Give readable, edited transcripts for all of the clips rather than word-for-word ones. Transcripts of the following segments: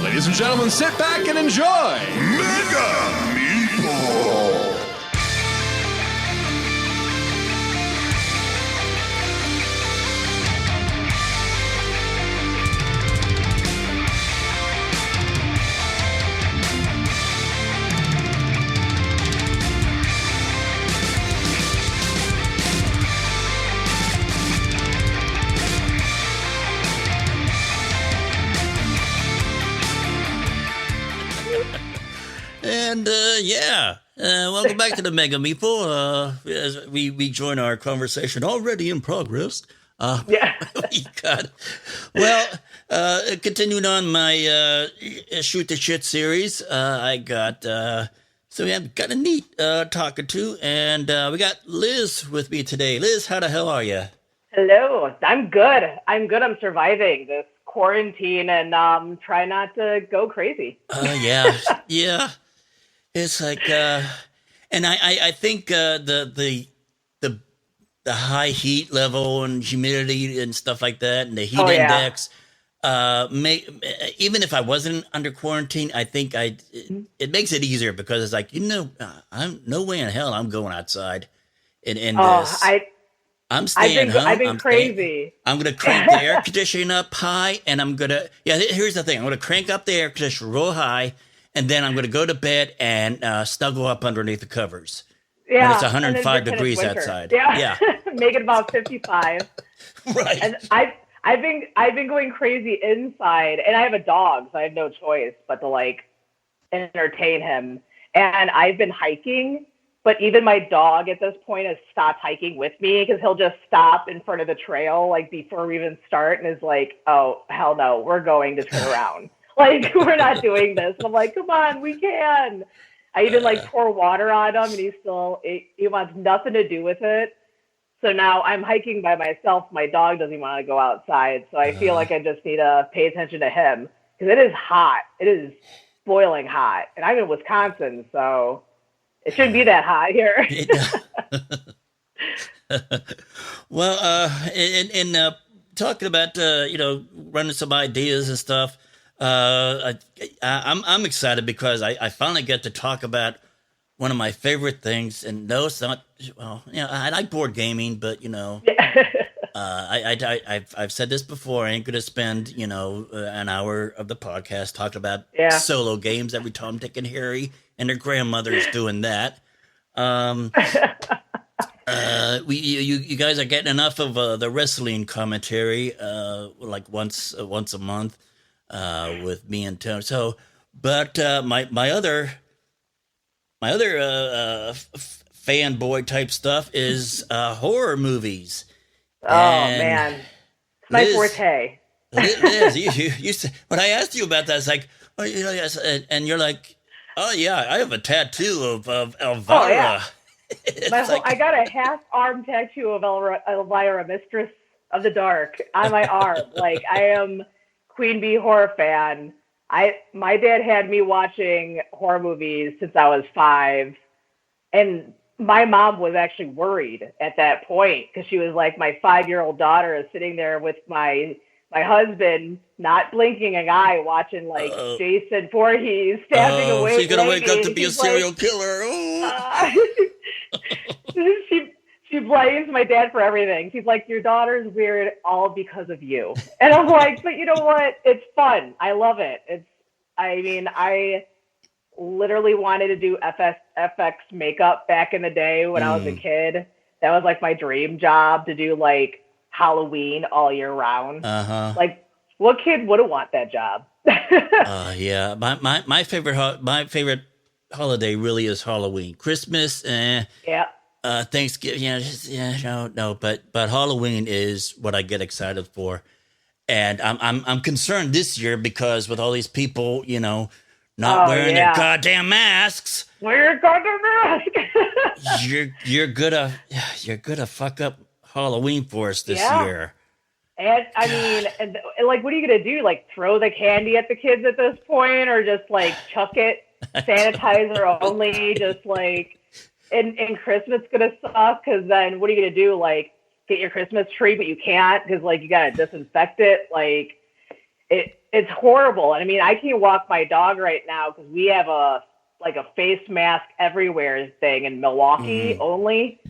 Ladies and gentlemen, sit back and enjoy Mega Meeple. And welcome back to the Mega Meeple. As we join our conversation already in progress. We got continuing on my shoot the shit series. I got so we have got a neat talking to, and we got Liz with me today. Liz, how the hell are you? Hello, I'm good. I'm surviving this quarantine and try not to go crazy. Yeah. It's like, and I think the high heat level and humidity and stuff like that, and the heat index, even if I wasn't under quarantine, I think it makes it easier because it's like, I'm no way in hell I'm going outside in this. I'm staying home. I've been crazy. I'm going to crank the air conditioning up high, and here's the thing. I'm going to crank up the air conditioner real high, and then I'm going to go to bed and snuggle up underneath the covers. Yeah. When it's 105 degrees outside. Yeah. Make it about 55. Right. And I've been going crazy inside, and I have a dog, so I have no choice but to entertain him. And I've been hiking, but even my dog at this point has stopped hiking with me because he'll just stop in front of the trail before we even start and is like, "Oh, hell no, we're going to turn around." We're not doing this. And I'm like, come on, we can. I even pour water on him, and he wants nothing to do with it. So now I'm hiking by myself. My dog doesn't want to go outside. So I feel like I just need to pay attention to him because it is hot. It is boiling hot. And I'm in Wisconsin, so it shouldn't be that hot here. Well, in talking about, running some ideas and stuff, I'm excited because I finally get to talk about one of my favorite things. And no, it's not. Well, I like board gaming, but I've said this before. I ain't gonna spend an hour of the podcast talking about solo games every time Dick and Harry and their grandmothers doing that. You guys are getting enough of the wrestling commentary, once a month. With me and Tony. So, but my other fanboy type stuff is horror movies. Oh man, it's my forte. Liz, you said, when I asked you about that, it's like, oh, yes, and you're like, oh yeah, I have a tattoo of Elvira. Oh, yeah. I got a half-arm tattoo of Elvira, Mistress of the Dark, on my arm. I am Queen Bee horror fan. My dad had me watching horror movies since I was 5, and my mom was actually worried at that point because she was like, my 5-year-old daughter is sitting there with my husband, not blinking an eye, watching Jason Voorhees stabbing away. She's gonna wake up to be a serial killer. She blames my dad for everything. She's like, your daughter's weird all because of you. And I'm like, but you know what? It's fun. I love it. I literally wanted to do FX makeup back in the day when I was a kid. That was my dream job, to do Halloween all year round. What kid wouldn't want that job? Yeah. My favorite holiday really is Halloween. Christmas, yeah. Thanksgiving, but Halloween is what I get excited for, and I'm concerned this year because with all these people, not wearing their goddamn masks. Wear your goddamn mask. you're gonna fuck up Halloween for us this year. And I mean, what are you gonna do? Throw the candy at the kids at this point, or just chuck it sanitizer only? Just And Christmas gonna suck because then what are you gonna do? Get your Christmas tree, but you can't because you gotta disinfect it. it's horrible. I mean, I can't walk my dog right now because we have a face mask everywhere thing in Milwaukee only,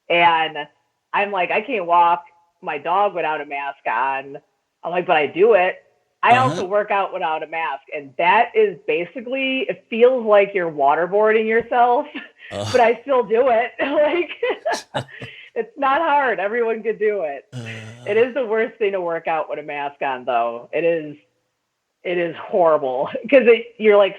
and I'm like, I can't walk my dog without a mask on. I'm like, but I do it. I also work out without a mask, and that is basically, it feels like you're waterboarding yourself, but I still do it. Like, it's not hard. Everyone could do it. It is the worst thing to work out with a mask on, though. It is horrible because you're like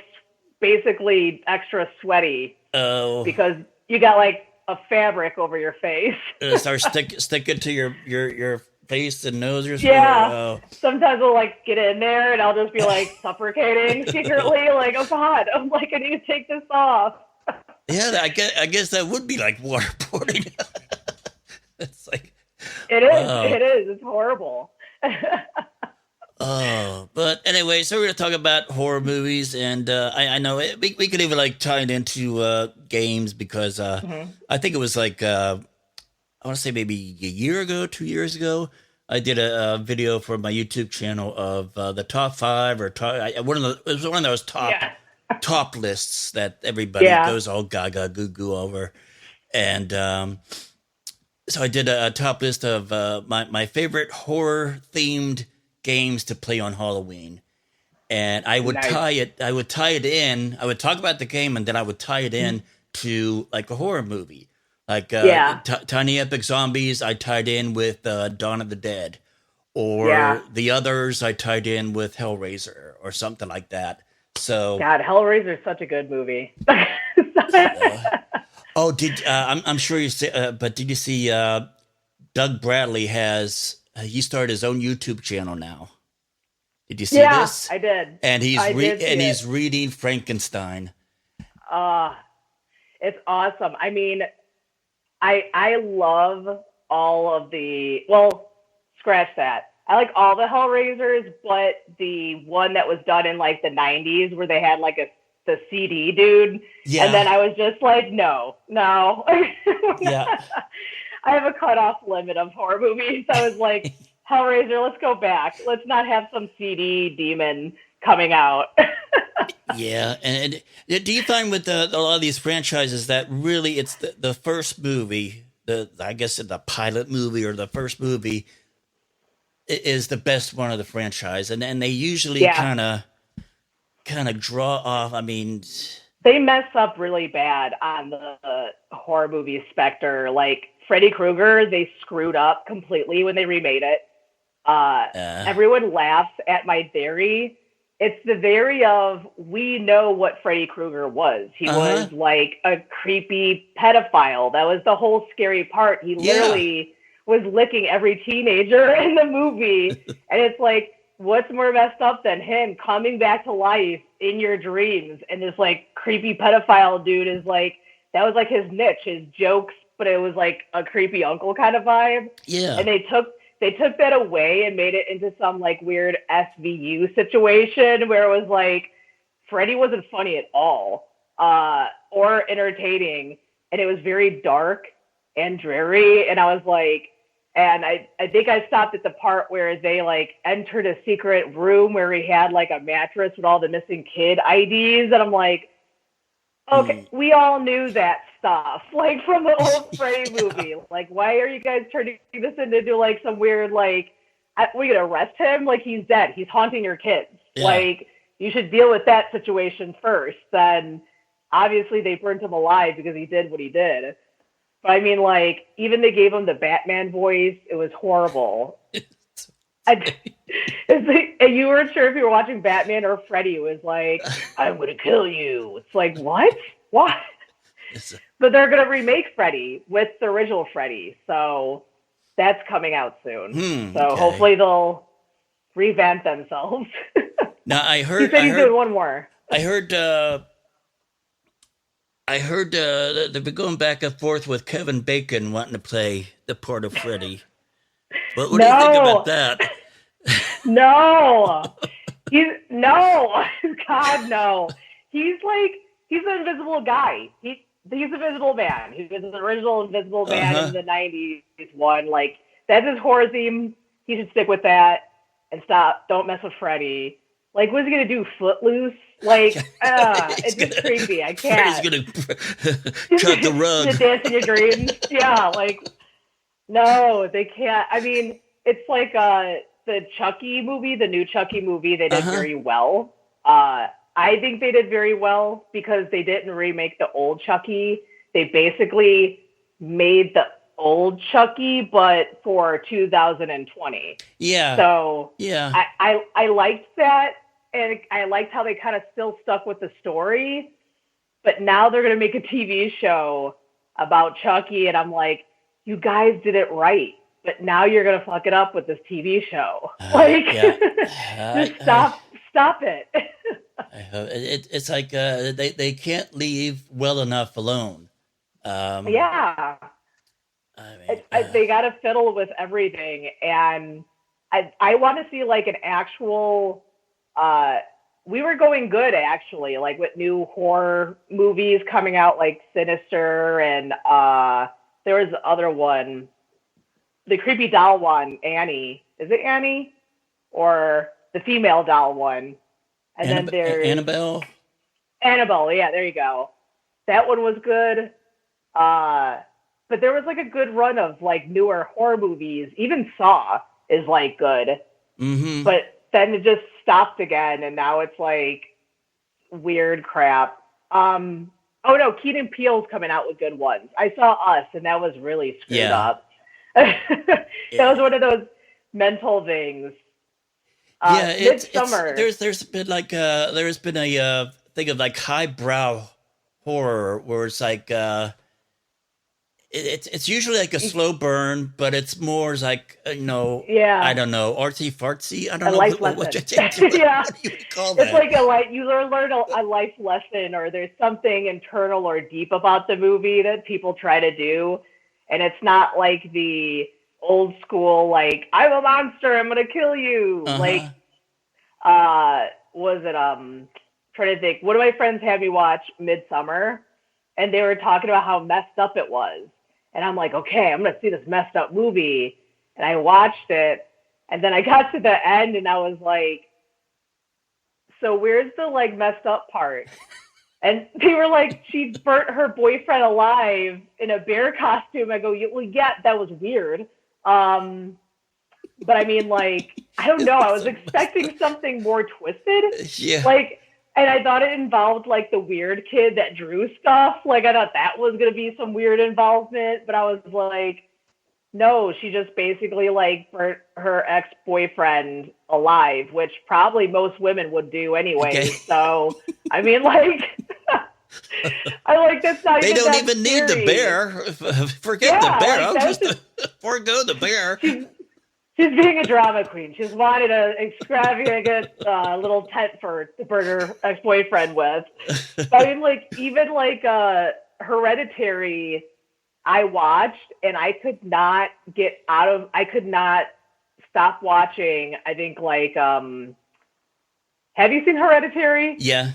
basically extra sweaty because you got like a fabric over your face. Start stick it to your face and nose or something. Yeah. Sometimes I'll like get in there and I'll just be like suffocating secretly, like, oh God, I'm like, I need to take this off. Yeah, I guess that would be like waterboarding. It's like it is. It's horrible. But anyway, so we're gonna talk about horror movies, and I know we could even like tie it into games because I think it was like I want to say maybe a year ago, 2 years ago, I did a video for my YouTube channel of the top 5 or it was one of those top lists that everybody goes all gaga goo goo over, and so I did a top list of my favorite horror themed games to play on Halloween, and I would tie it in. I would talk about the game, and then I would tie it in to like a horror movie, like Tiny Epic Zombies. I tied in with Dawn of the Dead, or the others I tied in with Hellraiser or something like that. So God, Hellraiser is such a good movie. I'm sure you see, but did you see Doug Bradley he started his own YouTube channel now. Did you see this? I did. And he's reading Frankenstein. It's awesome. I mean, I love all of scratch that. I like all the Hellraisers, but the one that was done in like the 90s where they had like the CD dude. Yeah. And then I was just like, no. Yeah. I have a cutoff limit of horror movies. I was like, Hellraiser, let's go back. Let's not have some CD demon coming out. Yeah. And do you find with a lot of these franchises that really it's the first movie, I guess the pilot movie or the first movie is the best one of the franchise, and they usually kind of draw off. I mean, they mess up really bad on the horror movie specter. Like Freddy Krueger, they screwed up completely when they remade it. Everyone laughs at my theory. It's the theory of, we know what Freddy Krueger was. He was like a creepy pedophile. That was the whole scary part. He literally was licking every teenager in the movie. And it's like, what's more messed up than him coming back to life in your dreams? And this like creepy pedophile dude is like, that was like his niche, his jokes, but it was like a creepy uncle kind of vibe. Yeah. And they took that away and made it into some like weird SVU situation where it was like, Freddy wasn't funny at all, or entertaining. And it was very dark and dreary. And I was like, and I think I stopped at the part where they like entered a secret room where he had like a mattress with all the missing kid IDs. And I'm like, okay, we all knew that stuff, like from the old Freddy movie. Like, why are you guys turning this into like some weird, like, we're gonna arrest him? Like, he's dead. He's haunting your kids. Yeah. Like, you should deal with that situation first. Then obviously they burnt him alive because he did what he did. But I mean, like, even they gave him the Batman voice. It was horrible. And you weren't sure if you were watching Batman or Freddy. It was like, I'm going to kill you. It's like, what? But they're going to remake Freddy with the original Freddy. So that's coming out soon. Hopefully they'll revamp themselves. Now, I heard... He said he's doing one more. I heard they've been going back and forth with Kevin Bacon wanting to play the part of Freddy. What do you think about that? No. God, no. He's an invisible guy. He's Invisible Man. He was the original Invisible Man in the 90s one. Like, that's his horror theme. He should stick with that and stop. Don't mess with Freddy. Like, what's he gonna do? Footloose? Like, it's just creepy. I can't. He's gonna cut the rug. To dance in your dreams. Yeah, like, no, they can't. I mean, it's like the Chucky movie, the new Chucky movie. They did very well. I think they did very well because they didn't remake the old Chucky. They basically made the old Chucky, but for 2020. Yeah. So yeah, I liked that, and I liked how they kind of still stuck with the story. But now they're gonna make a TV show about Chucky, and I'm like, you guys did it right, but now you're gonna fuck it up with this TV show. Just stop it. It's like they can't leave well enough alone. Yeah. I mean, they got to fiddle with everything, and I want to see like an actual. We were going good actually, like with new horror movies coming out, like Sinister, and there was the other one, the creepy doll one, Annie. Is it Annie, or the female doll one? And then there's Annabelle. Annabelle, yeah, there you go. That one was good. But there was like a good run of like newer horror movies. Even Saw is like good. Mm-hmm. But then it just stopped again, and now it's like weird crap. Oh no, Keenan Peele's coming out with good ones. I saw Us, and that was really screwed up. That was one of those mental things. Midsummer. There's been like there's been a thing of like highbrow horror where it's like it's usually like a slow burn, but it's more like I don't know, artsy fartsy. I don't know what you call that. It's like you learn a life lesson, or there's something internal or deep about the movie that people try to do, and it's not like the old school like I'm a monster, I'm gonna kill you. Like was it trying to think, one of my friends had me watch Midsummer, and they were talking about how messed up it was, and I'm like, okay, I'm gonna see this messed up movie, and I watched it, and then I got to the end and I was like, so where's the like messed up part? And they were like, she burnt her boyfriend alive in a bear costume. I go, well, yeah, that was weird. But I mean, like, I don't know. I was expecting something more twisted. Yeah. Like, and I thought it involved like the weird kid that drew stuff. Like, I thought that was going to be some weird involvement. But I was like, no, she just basically like burnt her ex-boyfriend alive, which probably most women would do anyway. Okay. So, I mean, like, I like that's not. They even don't that even scary. Need the bear. Forget the bear. I'll just forego the bear. She's being a drama queen. She's wanted an extravagant little tent to burn her ex-boyfriend with. But I mean, like, even like Hereditary, I watched and I could not stop watching. I think like, have you seen Hereditary? Yeah.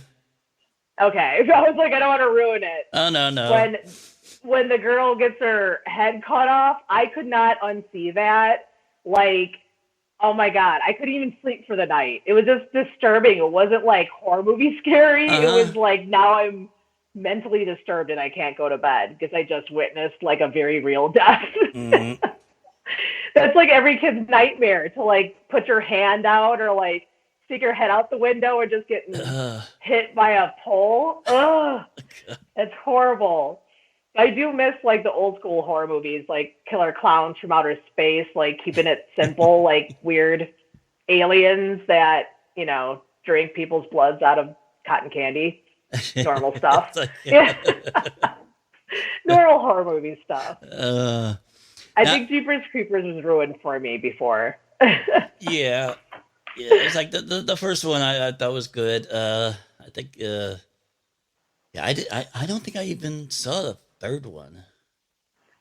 Okay. So I was like, I don't want to ruin it. Oh, no. When the girl gets her head cut off, I could not unsee that. Like, oh my God, I couldn't even sleep for the night. It was just disturbing. It wasn't like horror movie scary. It was like, now I'm mentally disturbed and I can't go to bed because I just witnessed like a very real death. Mm-hmm. That's like every kid's nightmare, to like put your hand out or like stick your head out the window or just get hit by a pole. Ugh, that's horrible. I do miss like the old school horror movies, like Killer Clowns from Outer Space, like keeping it simple, like weird aliens that, you know, drink people's bloods out of cotton candy. Normal stuff. Normal horror movie stuff. I think Jeepers Creepers was ruined for me before. Yeah. It's like the first one I thought was good. I think I don't think I even saw the third one.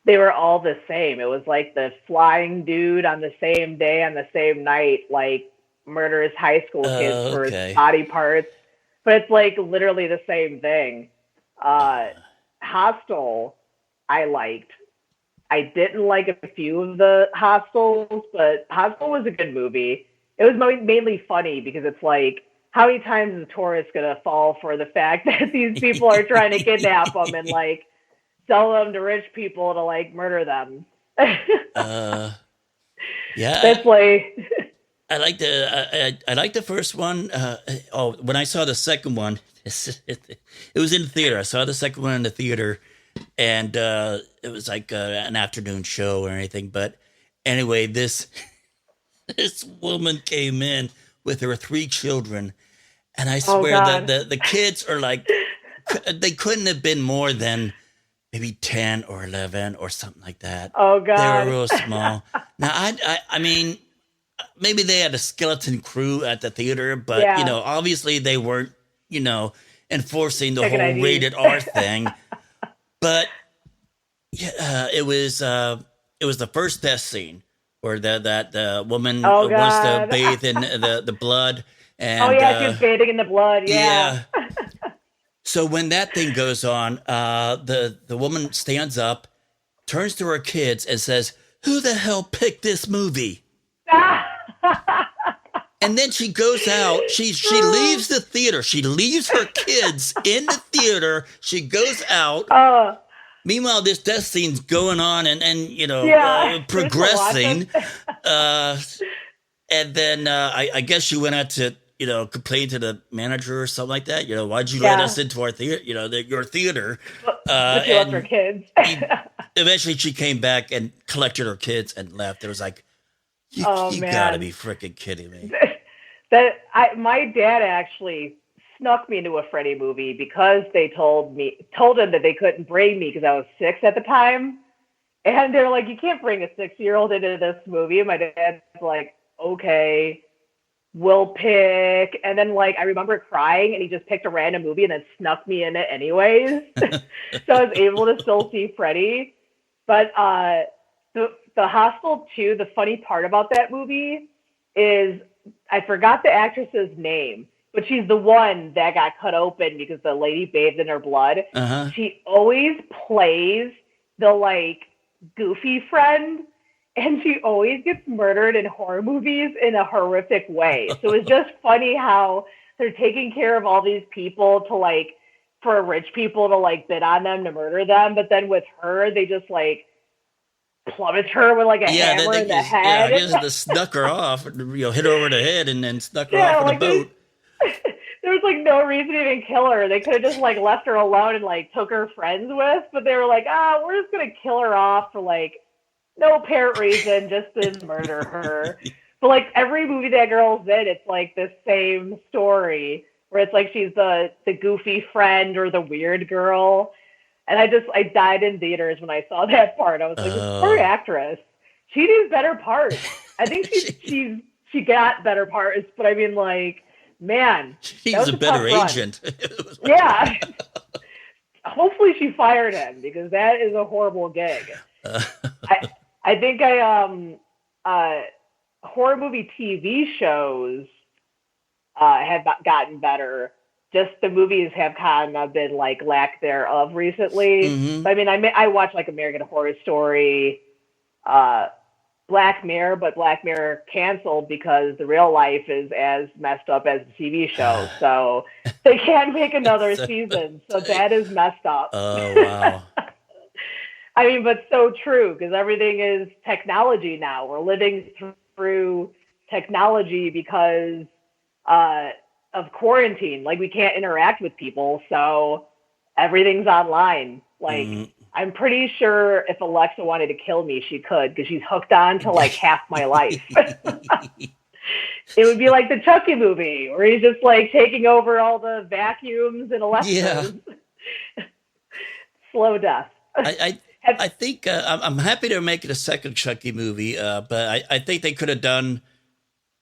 They were all the same. It was like the flying dude on the same day on the same night, like murders high school kids for his body parts. But it's like literally the same thing. Hostel, I liked. I didn't like a few of the Hostels, but Hostel was a good movie. It was mainly funny because it's like how many times is a tourist going to fall for the fact that these people are trying to kidnap them and like sell them to rich people to like murder them? Yeah. That's like... I like the first one. When I saw the second one, it was in the theater. I saw the second one in the theater, and it was like an afternoon show or anything. But anyway, this woman came in with her 3 children, and I swear that the kids are like, they couldn't have been more than maybe 10 or 11 or something like that. Oh God, they were real small. Now I mean, maybe they had a skeleton crew at the theater, but obviously they weren't, enforcing the whole rated R thing. But it was the first death scene where the woman wants to bathe in the blood. And, she was bathing in the blood. Yeah. So when that thing goes on, the woman stands up, turns to her kids, and says, "Who the hell picked this movie?" And then she goes out. She leaves the theater. She leaves her kids in the theater. She goes out. Meanwhile, this death scene's going on and progressing. And then I guess she went out to complain to the manager or something like that. Why'd you let us into our theater? Your theater. But she left her kids. Eventually, she came back and collected her kids and left. It was like, you gotta be freaking kidding me. My dad actually snuck me into a Freddy movie because they told him that they couldn't bring me because I was 6 at the time. And they're like, you can't bring a 6-year-old into this movie. And my dad's like, okay, we'll pick. And then like, I remember crying and he just picked a random movie and then snuck me in it anyways. So I was able to still see Freddy. But the Hostel 2, the funny part about that movie is I forgot the actress's name, but she's the one that got cut open because the lady bathed in her blood. Uh-huh. She always plays the like goofy friend, and she always gets murdered in horror movies in a horrific way. So it's just funny how they're taking care of all these people to like, for rich people to like bid on them to murder them. But then with her, they just like plummets her with like a hammer in the head. Yeah, I guess they snuck her off, hit her over the head and then snuck her off on the boat. There was like no reason to even kill her. They could have just like left her alone and like took her friends with, but they were like, we're just gonna kill her off for like no apparent reason, just to murder her. But like every movie that girl's in, it's like the same story where it's like she's the goofy friend or the weird girl. And I died in theaters when I saw that part. I was like, this poor actress. She needs better parts. I think she got better parts, but I mean, like, man, she's a better agent. Yeah. Hopefully she fired him because that is a horrible gig. I think horror movie TV shows have gotten better. Just the movies have kind of been like lack thereof recently. Mm-hmm. I mean, I watch like American Horror Story, Black Mirror, but Black Mirror canceled because the real life is as messed up as the TV show. So they can't make another season. So that is messed up. Oh, wow. I mean, but so true because everything is technology now. We're living through technology because of quarantine. Like we can't interact with people, so everything's online. Like I'm pretty sure if Alexa wanted to kill me, she could because she's hooked on to like half my life. It would be like the Chucky movie where he's just like taking over all the vacuums and Alexas. Yeah. Slow death. I think I'm happy they're making a second Chucky movie, but I think they could have done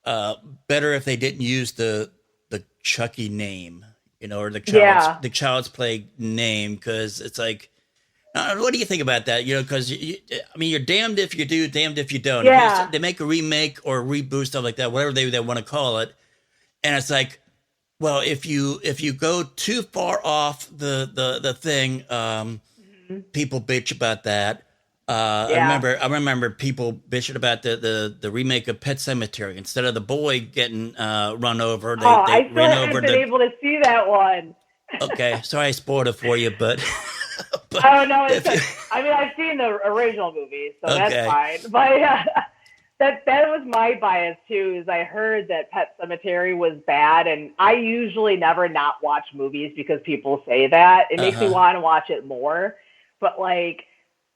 better if they didn't use the Chucky name, or the Child's Play name, because it's like, what do you think about that? Because you're damned if you do, damned if you don't. Yeah. They make a remake or a reboot, stuff like that, whatever they want to call it, and it's like, well, if you go too far off the thing, people bitch about that. I remember people bitching about the remake of Pet Sematary. Instead of the boy getting run over, they I still ran haven't over been able to see that one. Okay, sorry I spoiled it for you, but oh no, I mean I've seen the original movie, so that's fine. But yeah, that was my bias too. Is I heard that Pet Sematary was bad, and I usually never not watch movies because people say that. It makes me want to watch it more. But like,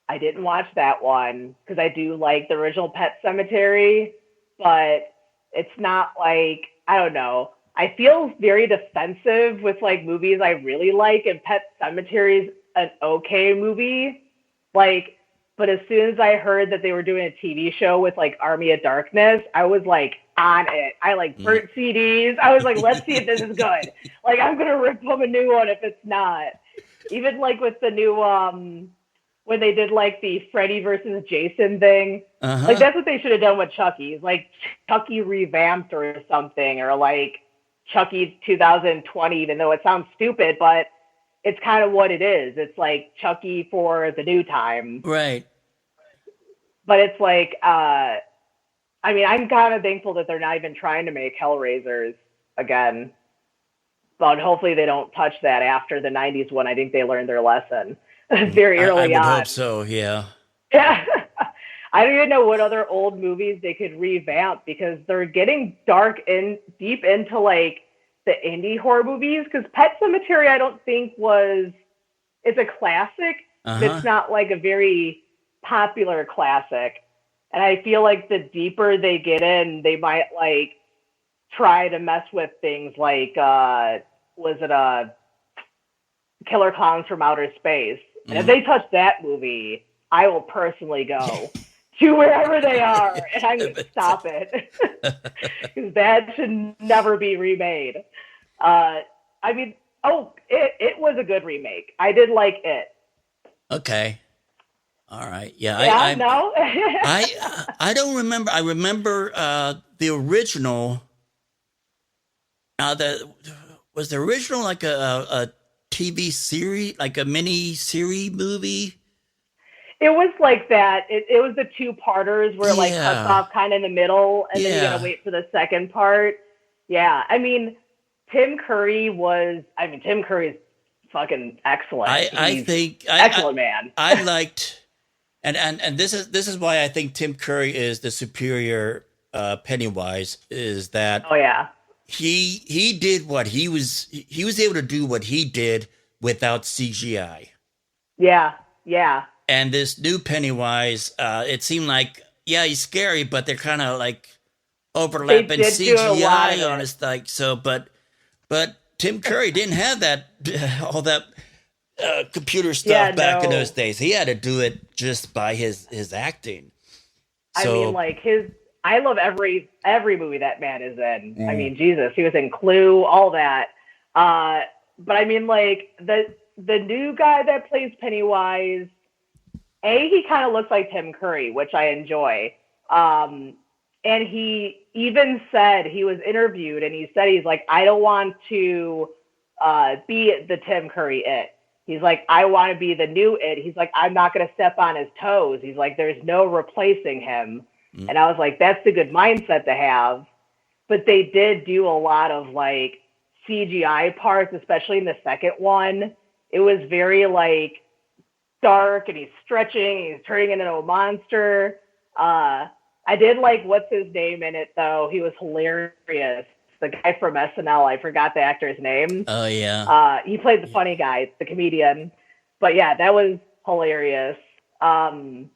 I didn't watch that one because I do like the original Pet Sematary, but it's not like, I don't know. I feel very defensive with like movies I really like, and Pet Sematary's an okay movie. Like, but as soon as I heard that they were doing a TV show with like Army of Darkness, I was like on it. I like burnt CDs. I was like, let's see if this is good. Like, I'm gonna rip them a new one if it's not. Even like with the new when they did like the Freddy versus Jason thing, like that's what they should have done with Chucky. Like Chucky revamped or something, or like Chucky 2020, even though it sounds stupid, but it's kind of what it is. It's like Chucky for the new time. Right. But it's like, I mean, I'm kind of thankful that they're not even trying to make Hellraisers again. But hopefully they don't touch that after the 90s one. I think they learned their lesson very early on. I would hope so, yeah. Yeah. I don't even know what other old movies they could revamp because they're getting dark and deep into like the indie horror movies. Because Pet Sematary, I don't think it's a classic. But it's not like a very popular classic. And I feel like the deeper they get in, they might like try to mess with things like, was it Killer Clowns from Outer Space? And if they touch that movie, I will personally go to wherever they are, and I'm going to stop it. Because that should never be remade. I mean, it was a good remake. I did like it. Okay. All right. Yeah. I don't remember. I remember the original. Now, was the original like a TV series, like a mini series movie? It was like that. It was the two-parters where it like cuts off kind of in the middle, and then you gotta wait for the second part. Yeah, I mean, Tim Curry is fucking excellent. I think excellent man. I liked, and this is why I think Tim Curry is the superior Pennywise. Is that he did what he was able to do what he did without CGI. Yeah. And this new Pennywise, it seemed like, he's scary, but they're kind of like overlapping CGI on his like so. But Tim Curry didn't have that all that computer stuff back in those days. He had to do it just by his acting. So, I mean, like I love every movie that man is in. I mean, Jesus, he was in Clue, all that. But I mean, like the new guy that plays Pennywise. He kind of looks like Tim Curry, which I enjoy. And he even said, he was interviewed and he said, he's like, I don't want to be the Tim Curry It. He's like, I want to be the new It. He's like, I'm not going to step on his toes. He's like, there's no replacing him. And I was like, that's a good mindset to have. But they did do a lot of like CGI parts, especially in the second one. It was very like, dark, and he's stretching, he's turning into a monster. I did like what's his name in it though. He was hilarious. The guy from SNL, I forgot the actor's name. Oh yeah. He played the funny guy, the comedian. But yeah, that was hilarious. The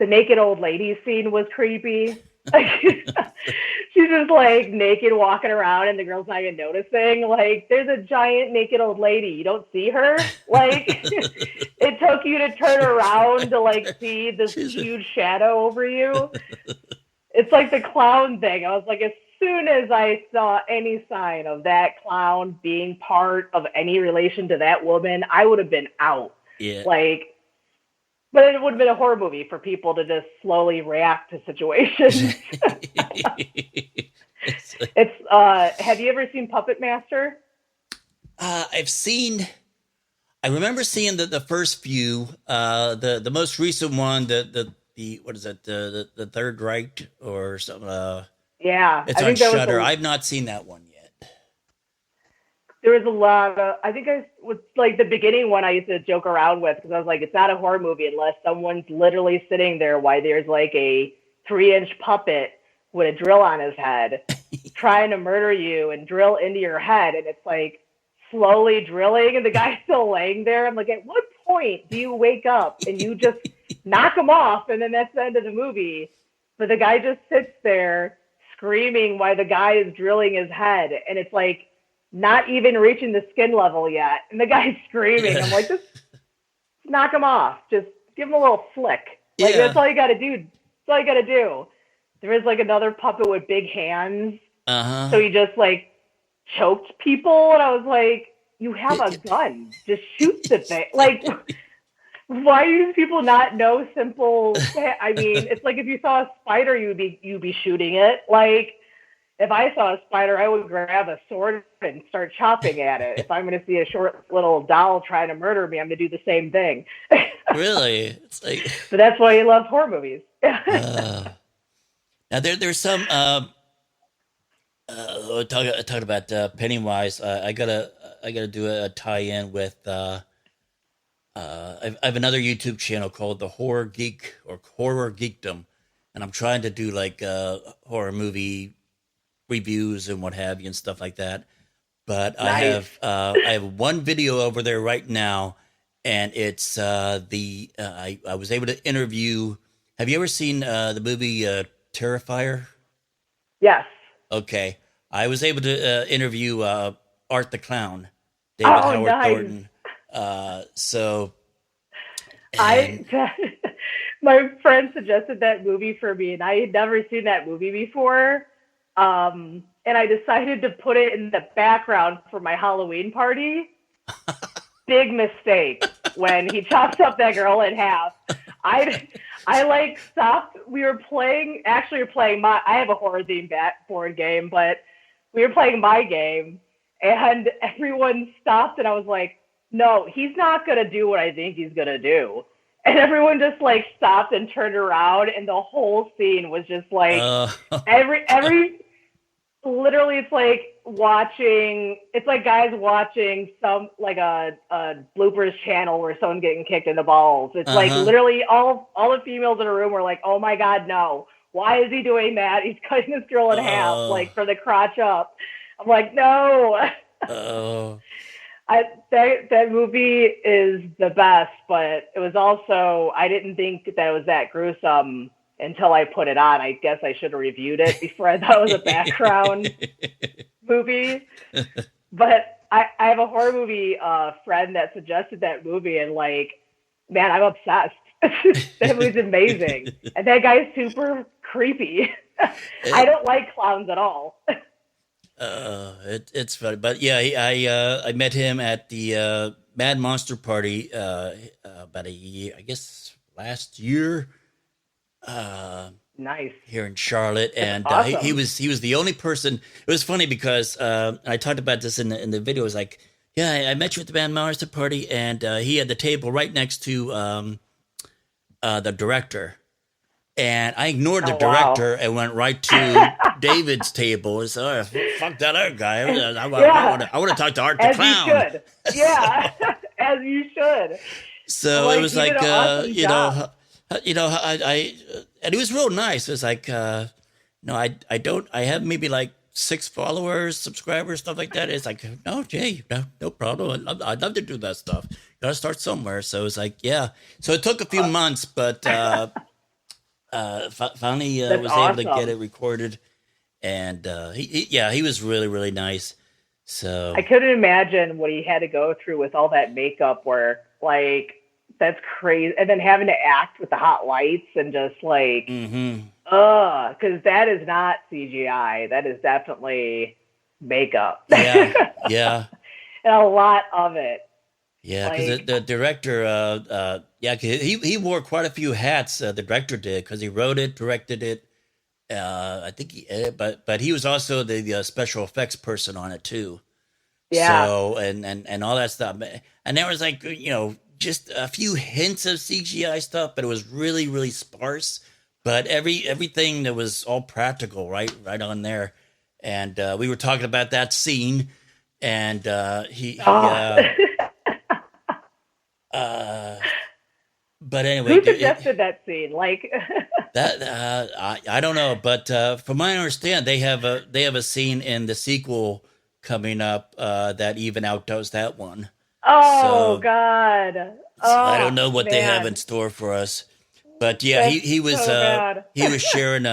naked old lady scene was creepy. She's just like naked walking around and the girl's not even noticing. Like, there's a giant naked old lady. You don't see her. Like, it took you to turn around to like see this huge shadow over you. It's like the clown thing. I was like, as soon as I saw any sign of that clown being part of any relation to that woman, I would have been out. Yeah. Like, but it would have been a horror movie for people to just slowly react to situations. Have you ever seen Puppet Master? I've seen I remember seeing the first few, the most recent one, the what is it, the Third Reich or something. Yeah, It's I on think that was Shudder. I've not seen that one yet. there was a lot of. I think I was like the beginning one I used to joke around with because I was like, it's not a horror movie unless someone's literally sitting there while there's like a 3-inch puppet with a drill on his head trying to murder you and drill into your head, and it's like slowly drilling, and the guy's still laying there. I'm like, at what point do you wake up and you just knock him off, and then that's the end of the movie? But the guy just sits there screaming while the guy is drilling his head, and it's like not even reaching the skin level yet, and the guy's screaming. I'm like, just knock him off. Just give him a little flick. Like, that's all you got to do. That's all you got to do. There is like another puppet with big hands. So he just like choked people, and I was like, you have a gun. Just shoot the thing. Like, why do these people not know simple? I mean, it's like if you saw a spider, you'd be shooting it. Like, if I saw a spider, I would grab a sword and start chopping at it. If I'm going to see a short little doll trying to murder me, I'm going to do the same thing. Really? It's like, but that's why he loves horror movies. now there's some talk about Pennywise. I gotta do a tie-in with. I have another YouTube channel called the Horror Geek or Horror Geekdom, and I'm trying to do like horror movie reviews and what have you and stuff like that. But nice. I have one video over there right now, and it's I was able to interview. Have you ever seen the movie Terrifier? Yes. Okay, I was able to interview Art the Clown, David Howard nice. Thornton. So my friend suggested that movie for me, and I had never seen that movie before. And I decided to put it in the background for my Halloween party. Big mistake when he chops up that girl in half. I like stopped. We were playing I have a horror themed board game, but we were playing my game, and everyone stopped, and I was like, no, he's not going to do what I think he's going to do. And everyone just like stopped and turned around, and the whole scene was just like literally it's like guys watching some like a bloopers channel where someone's getting kicked in the balls. It's like literally all the females in the room were like, oh my God, no. Why is he doing that? He's cutting this girl in half, like from the crotch up. I'm like, no. That movie is the best, but it was also, I didn't think that it was that gruesome until I put it on. I guess I should have reviewed it before I thought it was a background movie. But I have a horror movie friend that suggested that movie, and like, man, I'm obsessed. That movie's amazing. And that guy's super creepy. I don't like clowns at all. It's funny, but yeah, I met him at the Mad Monster Party about a year, I guess last year. Nice here in Charlotte, and awesome. he was the only person. It was funny because I talked about this in the video. It was like, yeah, I met you at the Mad Monster Party, and he had the table right next to the director. And I ignored the director and went right to David's table and said, oh, fuck that other guy. I want to talk to Art the Clown. You should. Yeah, as you should. So it was like, awesome I and he was real nice. It was like, I have maybe like 6 followers, subscribers, stuff like that. It's like, no, Jay, no problem. I'd love to do that stuff. Got to start somewhere. So it's like, yeah. So it took a few months, but finally was able to get it recorded, and he was really, really nice. So I couldn't imagine what he had to go through with all that makeup, where like that's crazy, and then having to act with the hot lights and just like, because that is not CGI. That is definitely makeup. Yeah, and a lot of it. Yeah, because the director, he wore quite a few hats. The director did, because he wrote it, directed it. I think but he was also the special effects person on it too. Yeah. So and all that stuff. And there was like, just a few hints of CGI stuff, but it was really, really sparse. But everything that was all practical, right on there. And we were talking about that scene, and but anyway, who suggested that scene? Like that I don't know, but from my understanding, they have a scene in the sequel coming up that even outdoes that one. Oh So, God. so I don't Oh know what they have in man. store for us. But yeah, That's he was so bad. he was sharing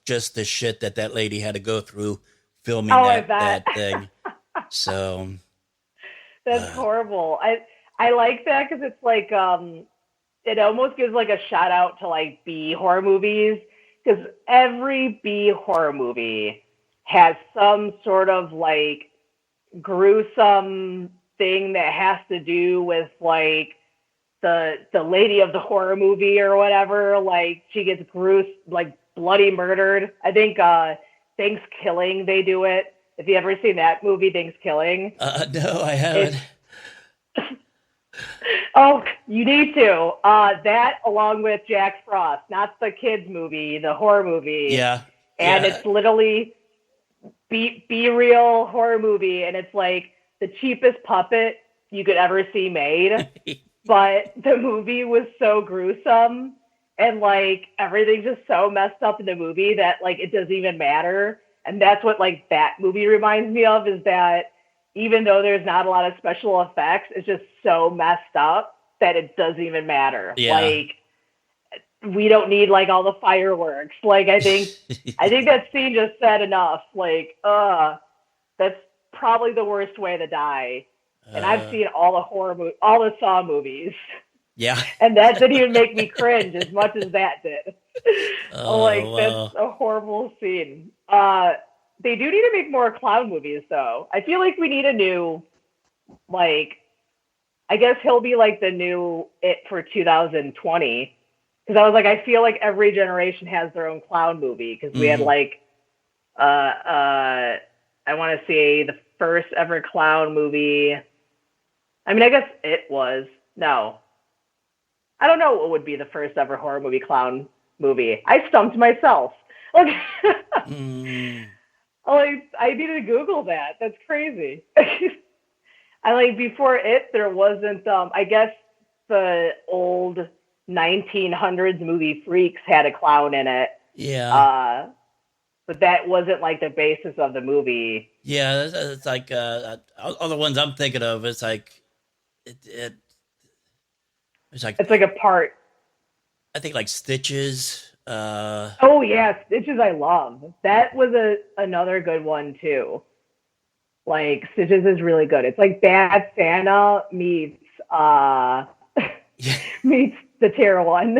just the shit that lady had to go through filming Oh, I that bet. thing. So That's uh, horrible. I like that because it's like it almost gives like a shout out to like B horror movies because every B horror movie has some sort of like gruesome thing that has to do with like the lady of the horror movie or whatever. Like she gets like bloody murdered. I think Thanksgiving they do it. If you ever seen that movie, Thanksgiving, no, I haven't. it's oh, you need to. That along with Jack Frost, not the kids movie, the horror movie, Yeah, and yeah. it's literally be real horror movie, and it's like the cheapest puppet you could ever see made, but the movie was so gruesome and like everything's just so messed up in the movie that like it doesn't even matter. And that's what like that movie reminds me of is that even though there's not a lot of special effects, it's just so messed up that it doesn't even matter. Yeah. Like we don't need like all the fireworks. Like I think that scene just said enough. Like, that's probably the worst way to die. And I've uh, seen all all the Saw movies, yeah. and that didn't even make me cringe as much as that did. Oh Like that's well. a horrible scene. They do need to make more clown movies, though. I feel like we need a new, like, I guess he'll be like the new It for 2020. Because I was like, I feel like every generation has their own clown movie. Because we had Hmm. like, I want to say the first ever clown movie. I mean, I guess it was. No, I don't know what would be the first ever horror movie clown movie. I stumped myself. Like, Mm. I needed to Google that. That's crazy. I like before it, there wasn't. I guess the old 1900s movie Freaks had a clown in it. Yeah. Uh, but that wasn't like the basis of the movie. Yeah. It's like all the ones I'm thinking of. It's like it it's like It's like a part. I think like Stitches. Oh yeah, Stitches I love. That was another good one too. Like Stitches is really good. It's like Bad Santa meets meets the Terror one.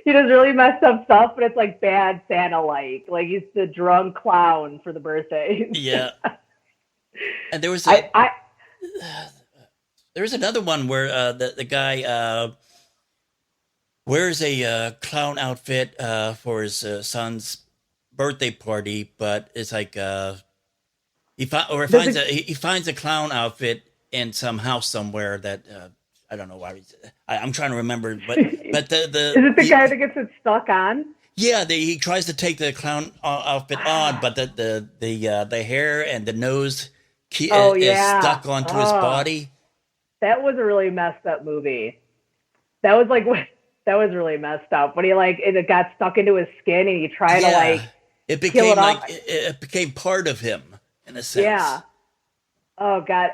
He does really messed up stuff, but it's like Bad Santa like he's the drunk clown for the birthdays. Yeah. And I there was another one where the guy wears a clown outfit for his son's birthday party, but it's like does it, he finds a clown outfit in some house somewhere that I don't know why. I'm trying to remember, but is it the guy that gets it stuck on? yeah, he tries to take the clown outfit on, but the hair and the nose Oh is yeah. stuck onto his Oh, body. that was a really messed up movie. That was like that was really messed up. When he like it got stuck into his skin and he tried to Yeah, like it peel became it like off. it became part of him in a Yeah. sense. Oh God.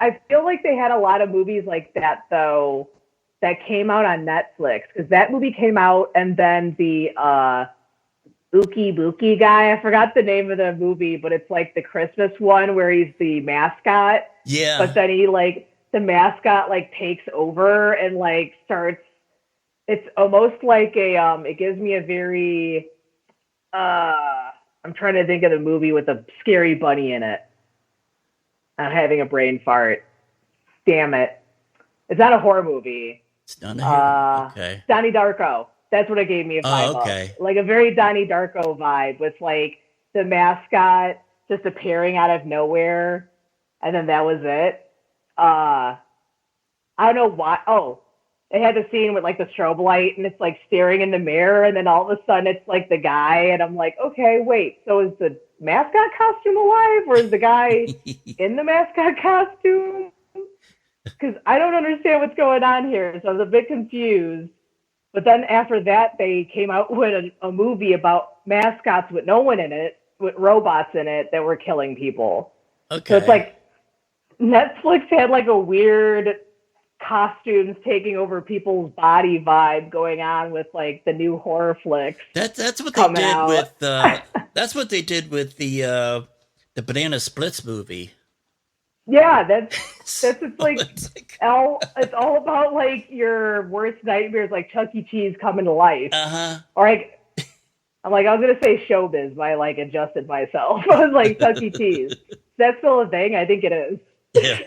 I feel like they had a lot of movies like that though that came out on Netflix because that movie came out and then the Ookie Bookie guy. I forgot the name of the movie, but it's like the Christmas one where he's the mascot, but Yeah, then he like the mascot like takes over and like starts. It's almost like a it gives me a very I'm trying to think of the movie with a scary bunny in it. I'm having a brain fart. Damn it. It's not a horror movie. it's not a hero. Okay. Donnie Darko. That's what it gave me a Oh, vibe of. okay. Like a very Donnie Darko vibe with like the mascot just appearing out of nowhere, and then that was it. I don't know why. Oh, they had the scene with like the strobe light, and it's like staring in the mirror, and then all of a sudden it's like the guy, and I'm like, okay, wait, so is the mascot costume alive, or is the guy in the mascot costume? Because I don't understand what's going on here, so I was a bit confused. But then after that, they came out with a movie about mascots with no one in it, with robots in it that were killing people. Okay. So it's like Netflix had like a weird costumes taking over people's body vibe going on with like the new horror flicks. That's what they did with that's what they did with the Banana Splits movie. Yeah, it's like it's all about like your worst nightmares, like Chuck E. Cheese coming to life. Or like I was gonna say showbiz, but I like adjusted myself. I was like Chuck E. Cheese. That's still a thing. I think it is. Yeah.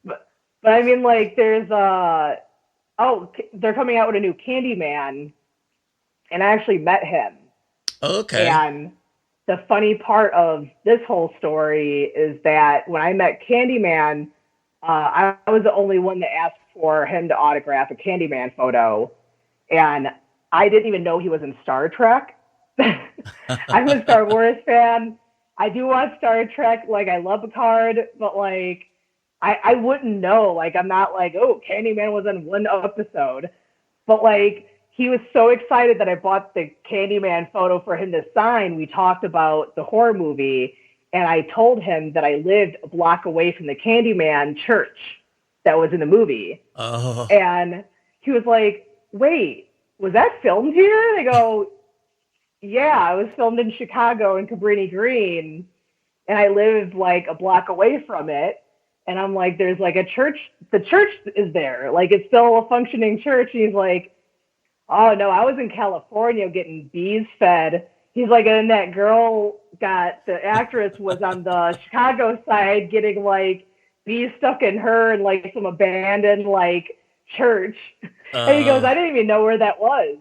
but I mean, like there's they're coming out with a new Candyman, and I actually met him. Okay. And the funny part of this whole story is that when I met Candyman, I was the only one that asked for him to autograph a Candyman photo. And I didn't even know he was in Star Trek. I'm a Star Wars fan. I do watch Star Trek. Like, I love Picard, but like, I wouldn't know. Like, I'm not like, oh, Candyman was in one episode. But like, he was so excited that I bought the Candyman photo for him to sign. We talked about the horror movie, and I told him that I lived a block away from the Candyman church that was in the movie. Oh. And he was like, wait, was that filmed here? And I go, yeah, it was filmed in Chicago in Cabrini Green, and I live like a block away from it. And I'm like, there's like a church. The church is there. Like, it's still a functioning church. And he's like, oh, no, I was in California getting bees fed. He's like, and that girl the actress was on the Chicago side getting, like, bees stuck in her and, like, some abandoned, like, church. And he goes, I didn't even know where that was.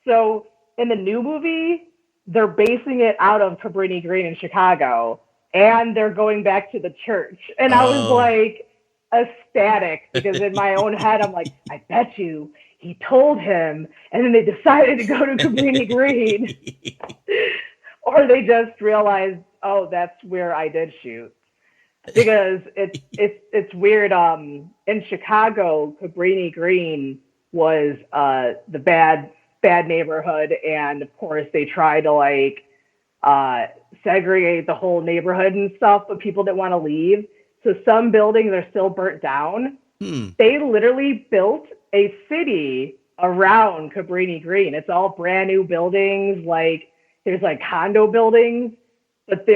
So in the new movie, they're basing it out of Cabrini Green in Chicago, and they're going back to the church. And I was, like, ecstatic, because in my own head, I'm like, I bet you he told him, and then they decided to go to Cabrini Green. Or they just realized, oh, that's where I did shoot. Because it's weird. In Chicago, Cabrini Green was the bad neighborhood, and of course they tried to like segregate the whole neighborhood and stuff, but people didn't want to leave. So some buildings are still burnt down. They literally built a city around Cabrini Green. It's all brand new buildings. Like, there's like condo buildings, but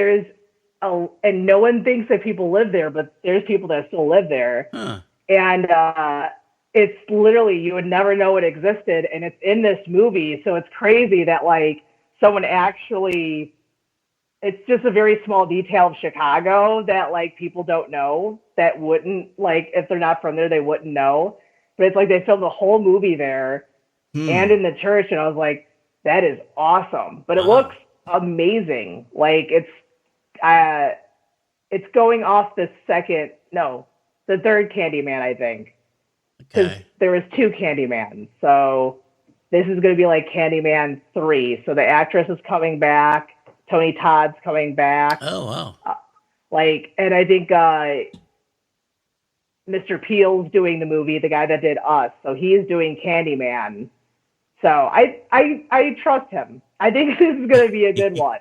and no one thinks that people live there, but there's people that still live there. And it's literally, you would never know it existed. And it's in this movie. So it's crazy that like someone actually, it's just a very small detail of Chicago that like people don't know, that wouldn't, like, if they're not from there, they wouldn't know. But it's like they filmed the whole movie there and in the church. And I was like, that is awesome. But it looks amazing. Like, it's going off the third Candyman, I think. Because there was 2 Candymans. So this is going to be like Candyman 3. So the actress is coming back. Tony Todd's coming back. Oh, wow. And I think Mr. Peel's doing the movie, the guy that did Us. So he's doing Candyman. So I trust him. I think this is going to be a good one.